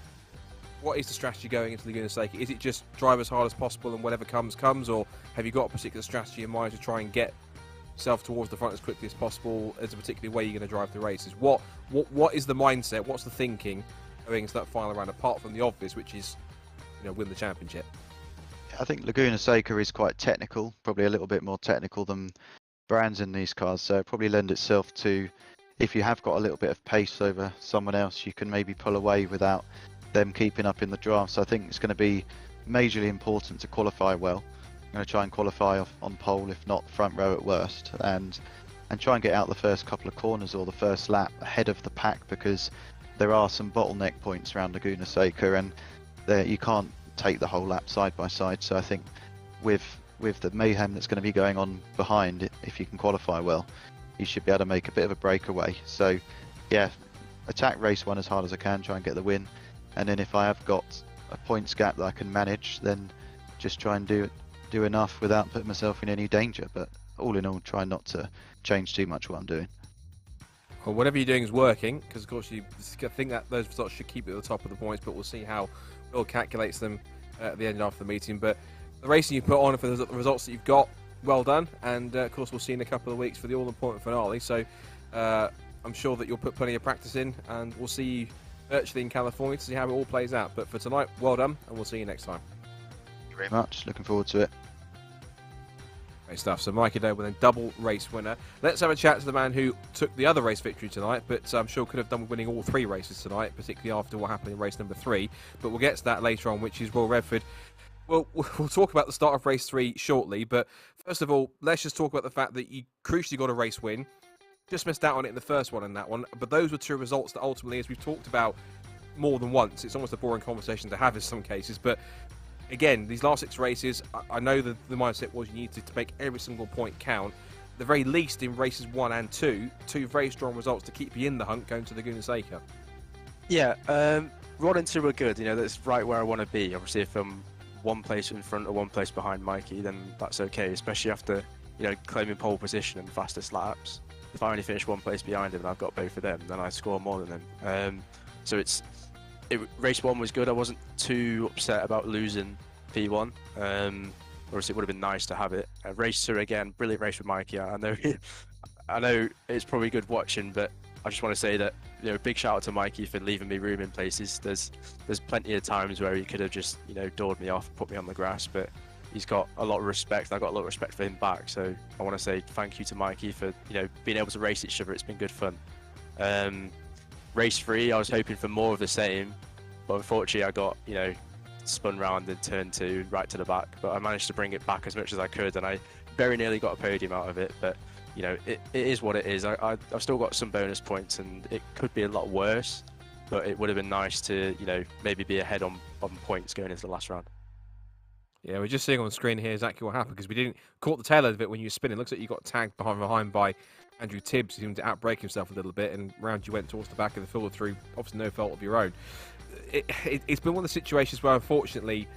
is the strategy going into Laguna Seca? Is it just drive as hard as possible and whatever comes, or have you got a particular strategy in mind to try and get yourself towards the front as quickly as possible as a particular way you're going to drive the races? What is the mindset? What's the thinking going into that final round, apart from the obvious, which is, win the championship? I think Laguna Seca is quite technical, probably a little bit more technical than brands in these cars, so it probably lend itself to, if you have got a little bit of pace over someone else, you can maybe pull away without them keeping up in the draft. So I think it's going to be majorly important to qualify well. I'm going to try and qualify off on pole, if not front row at worst, and try and get out the first couple of corners or the first lap ahead of the pack, because there are some bottleneck points around Laguna Seca, and you can't take the whole lap side by side. So I think with the mayhem that's going to be going on behind, if you can qualify well, you should be able to make a bit of a breakaway. So yeah, attack race 1 as hard as I can, try and get the win, and then if I have got a points gap that I can manage, then just try and do enough without putting myself in any danger. But all in all, try not to change too much what I'm doing. Well, whatever you're doing is working, because of course you think that those results should keep you at the top of the points, but we'll see how Will calculates them at the end after the meeting. But the racing you put on for the results that you've got, well done, and of course we'll see in a couple of weeks for the all-important finale. So I'm sure that you'll put plenty of practice in, and we'll see you virtually in California to see how it all plays out. But for tonight, well done, and we'll see you next time. Thank you very much, looking forward to it. Great stuff. So Mike Adair with a double race winner. Let's have a chat to the man who took the other race victory tonight, but I'm sure could have done with winning all 3 races tonight, particularly after what happened in race number 3. But we'll get to that later on, which is Will Redford. Well, we'll talk about the start of race 3 shortly, but first of all, let's just talk about the fact that you crucially got a race win. Just missed out on it in the first one and that one, but those were 2 results that ultimately, as we've talked about more than once, it's almost a boring conversation to have in some cases, but again, these last 6 races, I know that the mindset was you need to make every single point count. At the very least, in races 1 and 2 very strong results to keep you in the hunt going to Laguna Seca. Yeah, 1 and 2 were good. That's right where I want to be. Obviously, if I'm 1 place in front or 1 place behind Mikey, then that's okay, especially after, claiming pole position and fastest laps. If I only finish 1 place behind him and I've got both of them, then I score more than them. So race 1 was good. I wasn't too upset about losing P1. Obviously, it would have been nice to have it. Race 2 again, brilliant race with Mikey. I know it's probably good watching, but I just want to say that big shout out to Mikey for leaving me room in places. There's plenty of times where he could have just doored me off, put me on the grass, but he's got a lot of respect. And I got a lot of respect for him back. So I want to say thank you to Mikey for being able to race each other. It's been good fun. Race 3, I was hoping for more of the same, but unfortunately I got, spun round in turn 2, right to the back, but I managed to bring it back as much as I could, and I very nearly got a podium out of it, but, it is what it is. I've still got some bonus points, and it could be a lot worse, but it would have been nice to, maybe be ahead on points going into the last round. Yeah, we're just seeing on the screen here exactly what happened, because we didn't caught the tail end of it when you were spinning. It looks like you got tagged behind by Andrew Tibbs seemed to outbreak himself a little bit, and round you went towards the back of the field through obviously no fault of your own. It's been one of the situations where, unfortunately,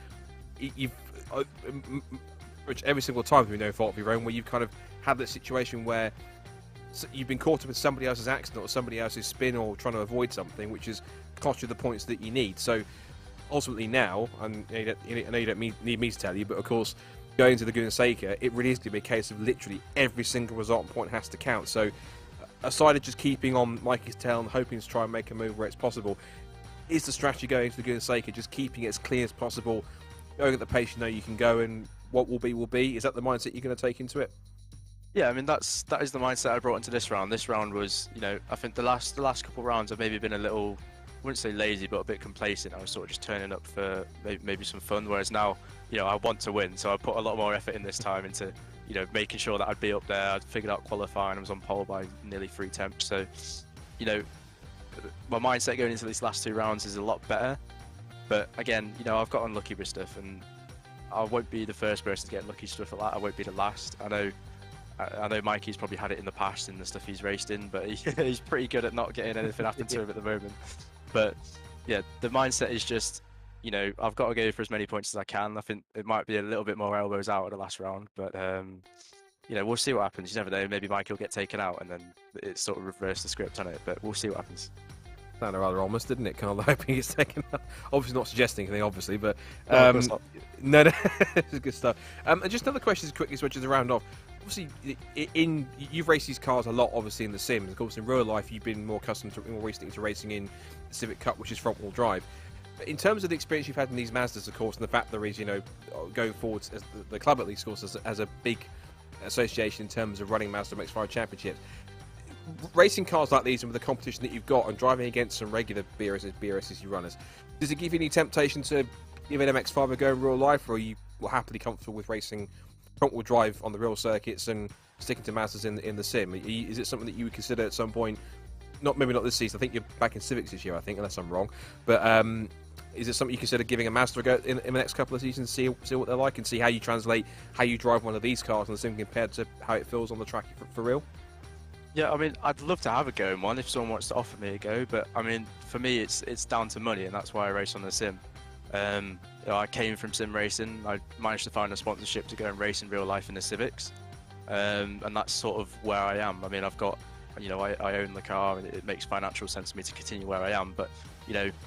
you've which every single time through no fault of your own, where you've kind of had that situation where you've been caught up in somebody else's accident or somebody else's spin or trying to avoid something, which has cost you the points that you need. So ultimately now, and I know you don't need me to tell you, but of course, going to the Laguna Seca, it really is going to be a case of literally every single result point has to count. So aside of just keeping on Mikey's tail and hoping to try and make a move where it's possible, is the strategy going to the Laguna Seca just keeping it as clear as possible, going at the pace you know you can go, and what will be will be? Is that the mindset you're going to take into it? Yeah, I mean that is the mindset I brought into this round. This round was, I think the last couple of rounds I've maybe been a little, I wouldn't say lazy, but a bit complacent. I was sort of just turning up for maybe some fun. Whereas now, I want to win, so I put a lot more effort in this time into, making sure that I'd be up there. I'd figured out qualifying. I was on pole by nearly 3 temps. So, my mindset going into these last 2 rounds is a lot better. But again, I've got unlucky with stuff, and I won't be the first person to get lucky stuff like that. I won't be the last. I know Mikey's probably had it in the past in the stuff he's raced in, but he's pretty good at not getting anything happen to him at the moment. But yeah, the mindset is just, I've got to go for as many points as I can. I think it might be a little bit more elbows out at the last round, but we'll see what happens. You never know. Maybe Mikey will get taken out, and then it's sort of reverse the script on it. But we'll see what happens. Sounded rather almost, didn't it? Kind of hoping he's taken out. Obviously not suggesting anything, obviously, but no, it's good stuff. And just another question, as quickly as to round off. Obviously, you've raced these cars a lot, obviously in the sims. Of course, in real life, you've been more recently to racing in the Civic Cup, which is front-wheel drive. But in terms of the experience you've had in these Mazdas, of course, and the fact there is, going forward, as the club at least, of course, has a big association in terms of running Mazda MX-5 championships. Racing cars like these and with the competition that you've got and driving against some regular BRSCC runners, does it give you any temptation to give an MX-5 a go in real life, or are you happily comfortable with racing front-wheel drive on the real circuits and sticking to Mazdas in the sim? Is it something that you would consider at some point? Maybe not this season. I think you're back in Civics this year, I think, unless I'm wrong. But is it something you consider giving a Mazda a go in the next couple of seasons, see what they're like, and see how you translate how you drive one of these cars on the sim compared to how it feels on the track for real? Yeah, I mean, I'd love to have a go in one if someone wants to offer me a go, but I mean, for me, it's down to money, and that's why I race on the sim. I came from sim racing. I managed to find a sponsorship to go and race in real life in the Civics, and that's sort of where I am. I mean, I've got, I own the car, and it makes financial sense to me to continue where I am. But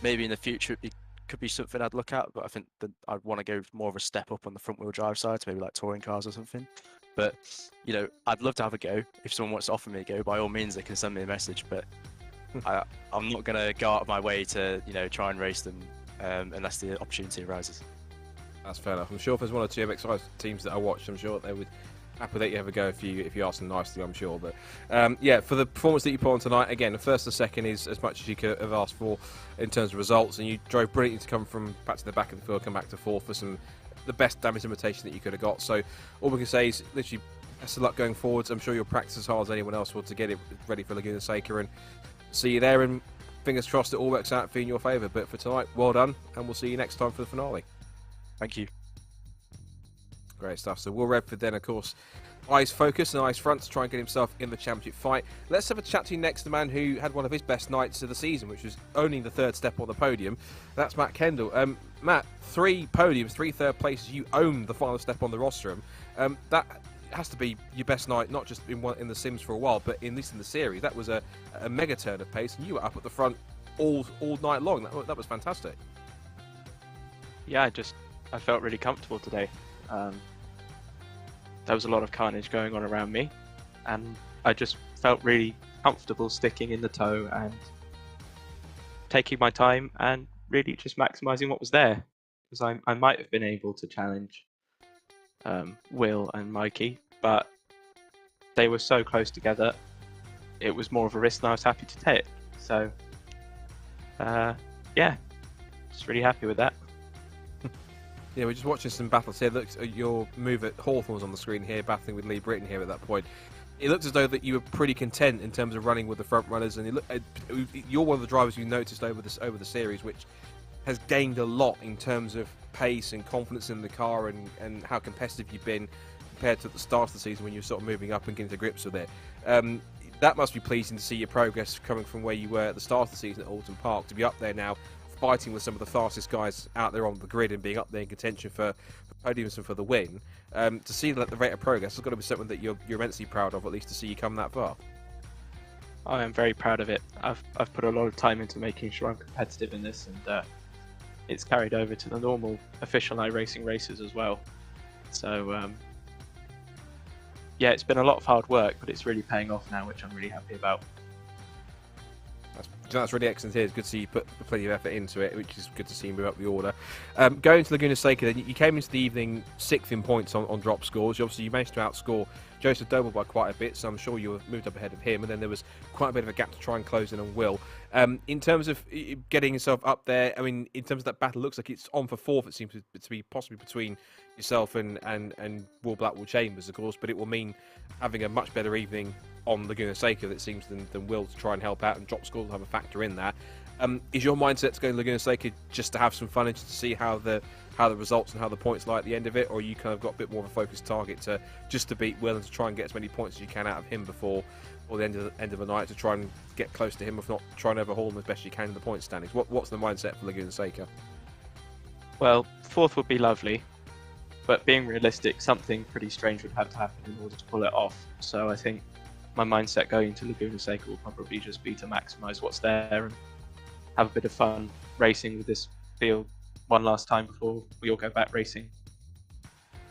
maybe in the future it could be something I'd look at. But I think that I'd want to go more of a step up on the front wheel drive side, to maybe like touring cars or something. But I'd love to have a go. If someone wants to offer me a go, by all means, they can send me a message. But I'm not going to go out of my way to try and race them unless the opportunity arises. That's fair enough. I'm sure if there's 1 or 2 MX-5 teams that I watch, I'm sure they would happy let you have a go if you ask them nicely, I'm sure. But yeah, for the performance that you put on tonight, again, the first and second is as much as you could have asked for in terms of results, and you drove brilliantly to come from back to the back of the field, come back to 4th for the best damage limitation that you could have got. So all we can say is literally best of luck going forwards. I'm sure you'll practice as hard as anyone else will to get it ready for Laguna Seca, and see you there, and fingers crossed it all works out for you in your favour. But for tonight, well done, and we'll see you next time for the finale. Thank you. Great stuff. So Will Redford then, of course, eyes focused and eyes front to try and get himself in the championship fight. Let's have a chat to you next, the man who had one of his best nights of the season, which was only the 3rd step on the podium. That's Matt Kendall. Matt, 3 podiums, 3 third places. You owned the final step on the rostrum. That has to be your best night, not just in the Sims for a while, but at least in the series. That was a mega turn of pace, and you were up at the front all night long. That was fantastic. Yeah, I felt really comfortable today. There was a lot of carnage going on around me, and I just felt really comfortable sticking in the toe and taking my time and really just maximising what was there, because I might have been able to challenge Will and Mikey, but they were so close together, it was more of a risk than I was happy to take. So yeah, just really happy with that. Yeah, we're just watching some battles here. Look, your move at Hawthorne was on the screen here, battling with Lee Britton here at that point. It looked as though that you were pretty content in terms of running with the front runners, and you're one of the drivers you noticed over the series, which has gained a lot in terms of pace and confidence in the car, and how competitive you've been compared to the start of the season when you were sort of moving up and getting to grips with it. that must be pleasing to see your progress coming from where you were at the start of the season at Alton Park to be up there now, fighting with some of the fastest guys out there on the grid and being up there in contention for podiums and for the win. To see that the rate of progress has got to be something that you're immensely proud of, at least to see you come that far. I am very proud of it. I've put a lot of time into making sure I'm competitive in this, and it's carried over to the normal official iRacing races as well. So yeah, it's been a lot of hard work, but it's really paying off now, which I'm really happy about. That's really excellent here. It's good to see you put plenty of effort into it, which is good to see you move up the order. Going to Laguna Seca, then you came into the evening 6th in points on drop scores. Obviously, you managed to outscore Joseph Doble by quite a bit, so I'm sure you moved up ahead of him. And then there was quite a bit of a gap to try and close in on Will. In terms of getting yourself up there, I mean, in terms of that battle, it looks like it's on for 4th. It seems to be possibly between yourself and Will Blackwell Chambers, of course, but it will mean having a much better evening on Laguna Seca, that seems, than Will to try and help out, and drop scores will have a factor in that. Is your mindset to go to Laguna Seca just to have some fun and just to see how the results and how the points lie at the end of it, or you kind of got a bit more of a focused target to just to beat Will and to try and get as many points as you can out of him before or the end of the night, to try and get close to him, if not try and overhaul him as best you can in the point standings? What's the mindset for Laguna Seca? Well, 4th would be lovely, but being realistic, something pretty strange would have to happen in order to pull it off. So I think my mindset going to Laguna Seca will probably just be to maximise what's there and have a bit of fun racing with this field one last time before we all go back racing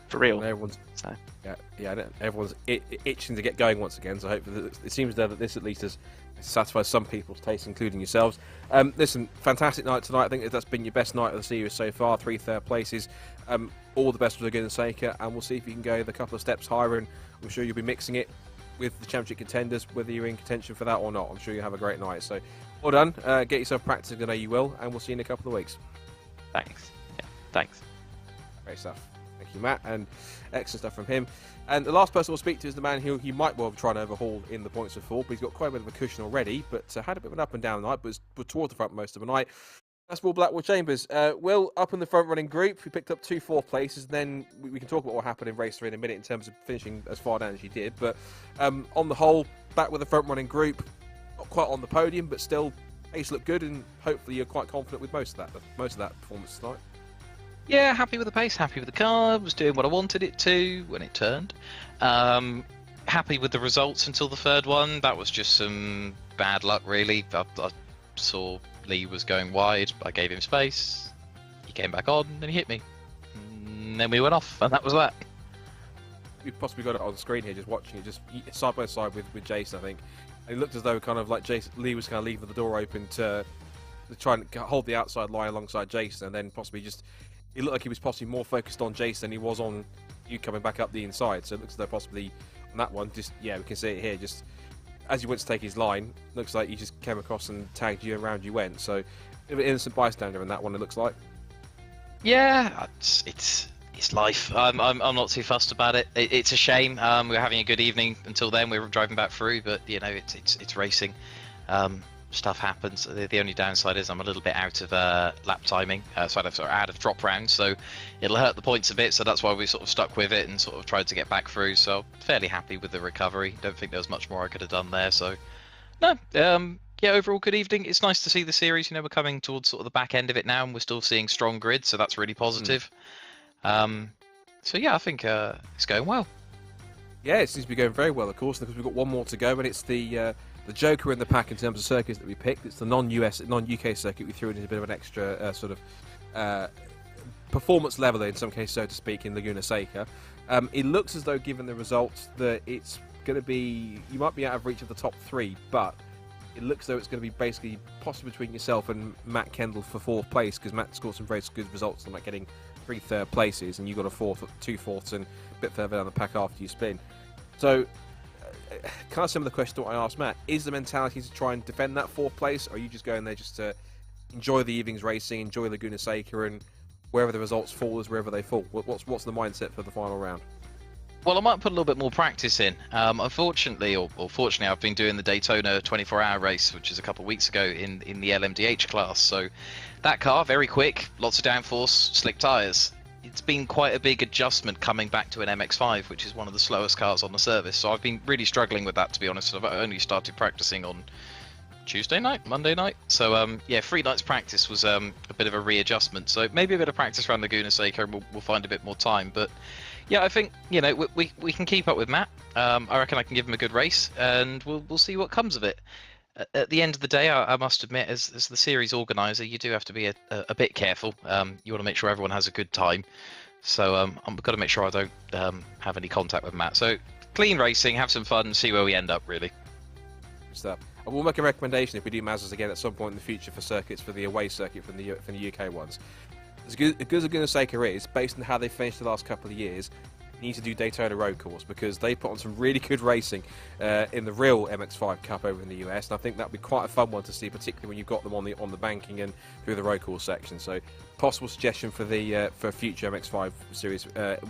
for real. Everyone's everyone's itching to get going once again. So hopefully it seems there that this at least has satisfied some people's taste, including yourselves. Listen, fantastic night tonight. I think that's been your best night of the series so far. 3 third places. All the best for Laguna Seca, and we'll see if you can go the couple of steps higher. And I'm sure you'll be mixing it with the championship contenders, whether you're in contention for that or not. I'm sure you'll have a great night. So well done. Get yourself practicing. I know you will, and we'll see you in a couple of weeks. Thanks. Yeah, thanks. Great stuff. Thank you, Matt, and excellent stuff from him. And the last person we'll speak to is the man who you might well try and overhaul in the points of 4, but he's got quite a bit of a cushion already, but had a bit of an up and down night, but was towards the front most of the night. That's Will Blackwell Chambers. Will, up in the front running group, we picked up 2 4th places, and then we can talk about what happened in race 3 in a minute in terms of finishing as far down as you did, but on the whole, back with the front running group, not quite on the podium, but still, pace looked good, and hopefully you're quite confident with most of that performance tonight. Yeah, happy with the pace, happy with the car, was doing what I wanted it to when it turned. Happy with the results until the 3rd one. That was just some bad luck, really. I saw Lee was going wide, I gave him space, he came back on, and he hit me. And then we went off, and that was that. We've possibly got it on screen here, just watching it, just side by side with Jason, I think. And it looked as though kind of like Lee was kind of leaving the door open to try and hold the outside line alongside Jason, and then possibly just... It looked like he was possibly more focused on Jason than he was on you coming back up the inside. So it looks as though possibly on that one, just, yeah, we can see it here, just as you went to take his line, looks like he just came across and tagged you around you went. So, a bit of an innocent bystander in that one, it looks like. Yeah, it's life. I'm not too fussed about it. It's a shame. We were having a good evening until then. We were driving back through, but you know, it's racing. Stuff happens. The only downside is I'm a little bit out of lap timing, so out of drop rounds, so it'll hurt the points a bit. So that's why we sort of stuck with it and sort of tried to get back through. So fairly happy with the recovery. Don't think there was much more I could have done there. So no, yeah, overall good evening. It's nice to see the series. You know, we're coming towards sort of the back end of it now, and we're still seeing strong grids, so that's really positive. So yeah, I think it's going well. Yeah, it seems to be going very well, of course, because we've got one more to go, and it's the joker in the pack in terms of circuits that we picked. It's the non-UK circuit. We threw it in a bit of an extra sort of performance level, in some cases, so to speak, in Laguna Seca. It looks as though, given the results, that it's going to be... You might be out of reach of the top 3, but it looks as though it's going to be basically possibly between yourself and Matt Kendall for 4th place, because Matt scored some very good results on like getting 3 third places, and you got a 4th, 2 4ths, and a bit further down the pack after you spin. So... kind of similar question to what I asked Matt. Is the mentality to try and defend that 4th place, or are you just going there just to enjoy the evening's racing, enjoy Laguna Seca, and wherever the results fall is wherever they fall? What's the mindset for the final round? Well, I might put a little bit more practice in. Unfortunately, or fortunately, I've been doing the Daytona 24-hour race, which is a couple of weeks ago in the LMDH class. So that car, very quick, lots of downforce, slick tyres. it's been quite a big adjustment coming back to an MX-5, which is one of the slowest cars on the service. So I've been really struggling with that, to be honest. I've only started practicing on Tuesday night, Monday night. So yeah, 3 nights practice was a bit of a readjustment. So maybe a bit of practice around Laguna Seca, and we'll find a bit more time. But yeah, I think, you know, we can keep up with Matt. I reckon I can give him a good race, and we'll see what comes of it. At the end of the day, I must admit, as the series organizer, you do have to be a bit careful. You want to make sure everyone has a good time. So I've got to make sure I don't have any contact with Matt. So clean racing, have some fun, and see where we end up, really. Stuff. I will make a recommendation if we do Mazdas again at some point in the future for circuits for the away circuit from the UK ones. As good as Laguna Seca is, based on how they finished the last couple of years, you need to do Daytona Road Course, because they put on some really good racing in the real MX-5 Cup over in the US, and I think that would be quite a fun one to see, particularly when you've got them on the banking and through the road course section. So, possible suggestion for the for future MX-5 series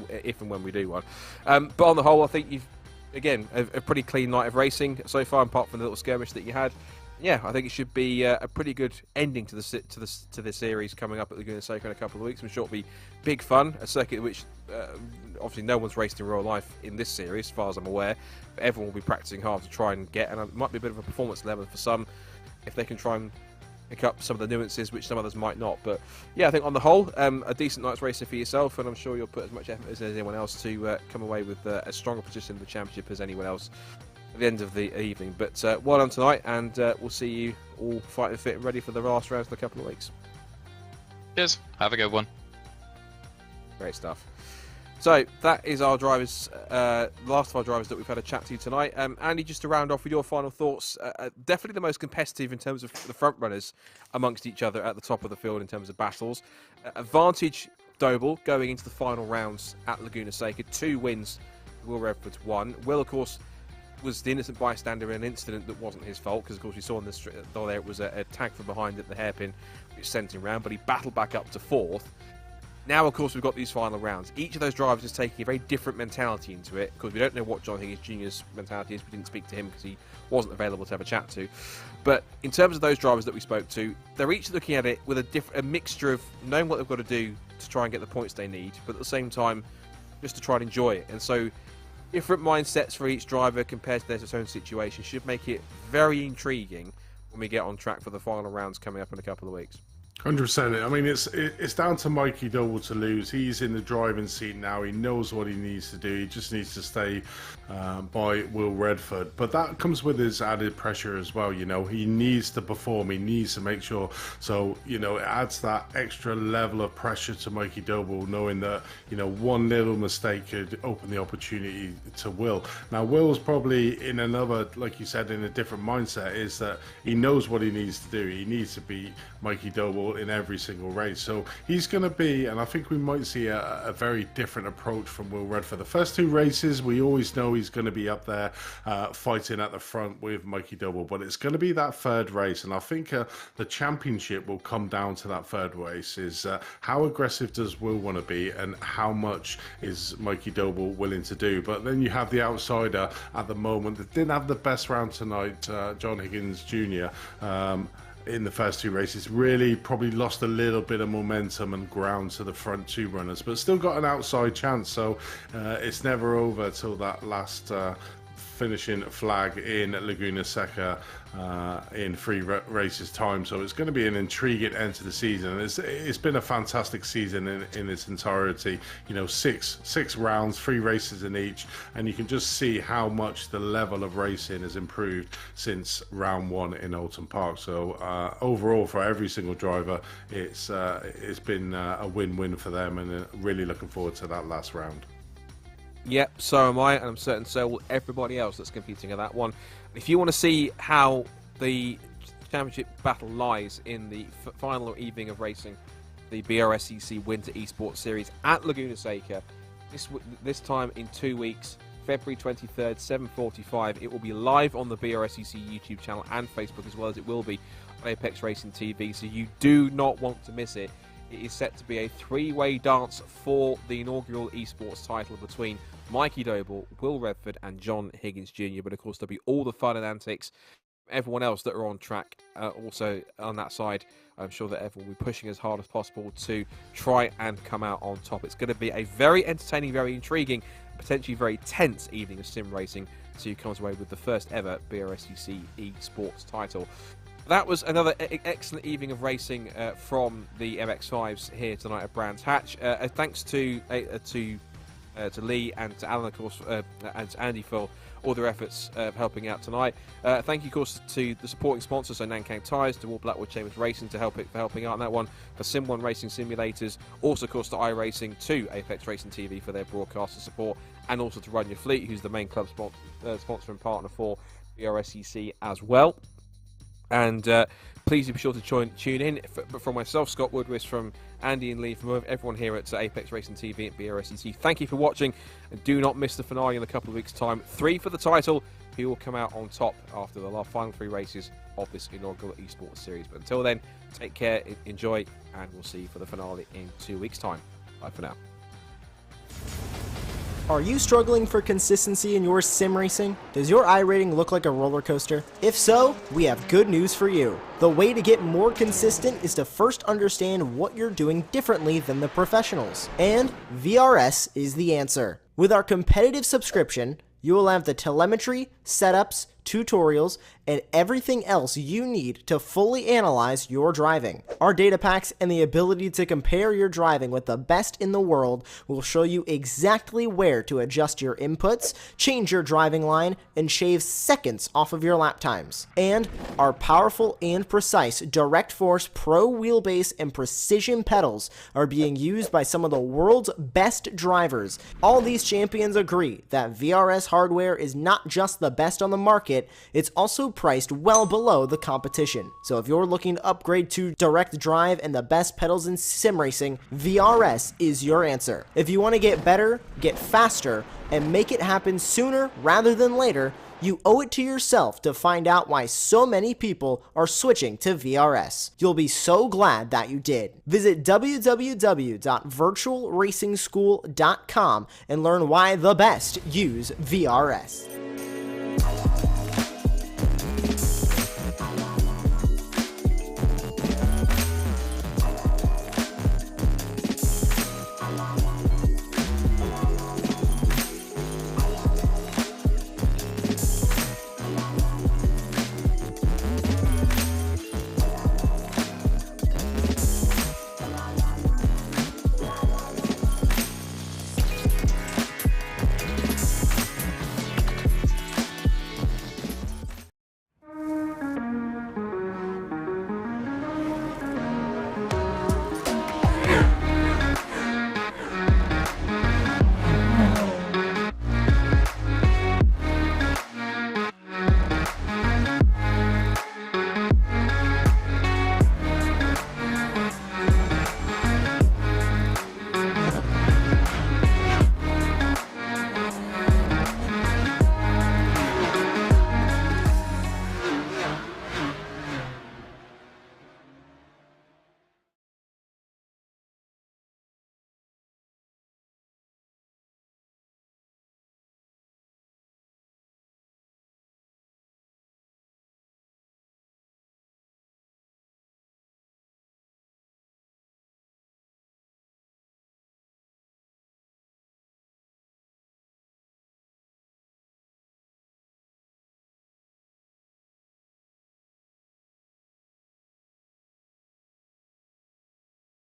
if and when we do one. But on the whole, I think you've again a pretty clean night of racing so far, apart from the little skirmish that you had. Yeah, I think it should be a pretty good ending to the series coming up at Laguna Seca in a couple of weeks. I'm sure it'll be big fun. A circuit which obviously no one's raced in real life in this series, as far as I'm aware. But everyone will be practicing hard to try and get, and it might be a bit of a performance level for some if they can try and pick up some of the nuances which some others might not. But yeah, I think on the whole, a decent night's racing for yourself, and I'm sure you'll put as much effort as anyone else to come away with a stronger position in the championship as anyone else at the end of the evening. But well done tonight, and we'll see you all fighting fit and ready for the last rounds in a couple of weeks. Cheers. Have a good one. Great stuff. So that is our drivers, last of our drivers that we've had a chat to tonight. Andy, just to round off with your final thoughts, definitely the most competitive in terms of the front runners amongst each other at the top of the field in terms of battles. Advantage Doble going into the final rounds at Laguna Seca, 2 wins, Will Redford's 1. Will, of course, was the innocent bystander in an incident that wasn't his fault, because of course we saw on the street there it was a tag from behind at the hairpin which sent him round, but he battled back up to 4th. Now, of course, we've got these final rounds. Each of those drivers is taking a very different mentality into it, because we don't know what John Higgins Jr.'s mentality is. We didn't speak to him because he wasn't available to have a chat to. But in terms of those drivers that we spoke to, they're each looking at it with a mixture of knowing what they've got to do to try and get the points they need, but at the same time, just to try and enjoy it. And so, different mindsets for each driver compared to their own situation should make it very intriguing when we get on track for the final rounds coming up in a couple of weeks. 100%. I mean, it's down to Mikey Doble to lose. He's in the driving seat now. He knows what he needs to do. He just needs to stay by Will Redford. But that comes with his added pressure as well. You know, he needs to perform. He needs to make sure. So, you know, it adds that extra level of pressure to Mikey Doble, knowing that, you know, one little mistake could open the opportunity to Will. Now, Will's probably in another, like you said, in a different mindset, is that he knows what he needs to do. He needs to beat Mikey Doble in every single race. So he's going to be, and I think we might see a very different approach from Will Redford. The first 2 races, we always know he's going to be up there fighting at the front with Mikey Doble, but it's going to be that 3rd race, and I think the championship will come down to that 3rd race, is how aggressive does Will want to be, and how much is Mikey Doble willing to do. But then you have the outsider at the moment that didn't have the best round tonight, John Higgins Jr., in the first 2 races, really probably lost a little bit of momentum and ground to the front 2 runners, but still got an outside chance. So it's never over till that last finishing flag in Laguna Seca in 3 races time. So it's going to be an intriguing end to the season. It's been a fantastic season in its entirety. You know, six rounds, 3 races in each, and you can just see how much the level of racing has improved since round 1 in Oulton Park. So overall, for every single driver, it's been a win-win for them, and really looking forward to that last round. Yep, so am I, and I'm certain so will everybody else that's competing in that one. If you want to see how the championship battle lies in the final evening of racing, the BRSCC Winter Esports Series at Laguna Seca, this time in 2 weeks, February 23rd, 7:45. It will be live on the BRSCC YouTube channel and Facebook, as well as it will be on Apex Racing TV, so you do not want to miss it. It is set to be a 3-way dance for the inaugural esports title between Mikey Doble, Will Redford and John Higgins Jr. But of course there'll be all the fun and antics everyone else that are on track, also on that side. I'm sure that everyone will be pushing as hard as possible to try and come out on top. It's going to be a very entertaining, very intriguing, potentially very tense evening of sim racing. So you comes away with the first ever BRSCC eSports title. That was another excellent evening of racing from the MX-5s here tonight at Brands Hatch. Thanks to Lee and to Alan, of course, and to Andy for all their efforts helping out tonight. Thank you, of course, to the supporting sponsors, so Nankang Tyres, to All Blackwood Chambers Racing for helping out on that one, for Sim1 Racing Simulators, also, of course, to iRacing, to Apex Racing TV for their broadcaster support, and also to Run Your Fleet, who's the main club sponsor and partner for BRSCC as well. And please be sure to tune in. From myself, Scott Woodwis, from Andy and Lee, from everyone here at Apex Racing TV at BRSCC, thank you for watching, and do not miss the finale in a couple of weeks' time. 3 for the title, who will come out on top after the final 3 races of this inaugural esports series. But until then, take care, enjoy, and we'll see you for the finale in 2 weeks' time. Bye for now. Are you struggling for consistency in your sim racing? Does your iRating look like a roller coaster? If so, we have good news for you. The way to get more consistent is to first understand what you're doing differently than the professionals. And VRS is the answer. With our competitive subscription, you will have the telemetry, setups, tutorials, and everything else you need to fully analyze your driving. Our data packs and the ability to compare your driving with the best in the world will show you exactly where to adjust your inputs, change your driving line, and shave seconds off of your lap times. And our powerful and precise Direct Force Pro wheelbase and precision pedals are being used by some of the world's best drivers. All these champions agree that VRS hardware is not just the best on the market, it's also priced well below the competition. So if you're looking to upgrade to direct drive and the best pedals in sim racing, VRS is your answer. If you want to get better, get faster, and make it happen sooner rather than later, you owe it to yourself to find out why so many people are switching to VRS. You'll be so glad that you did. Visit www.virtualracingschool.com and learn why the best use VRS.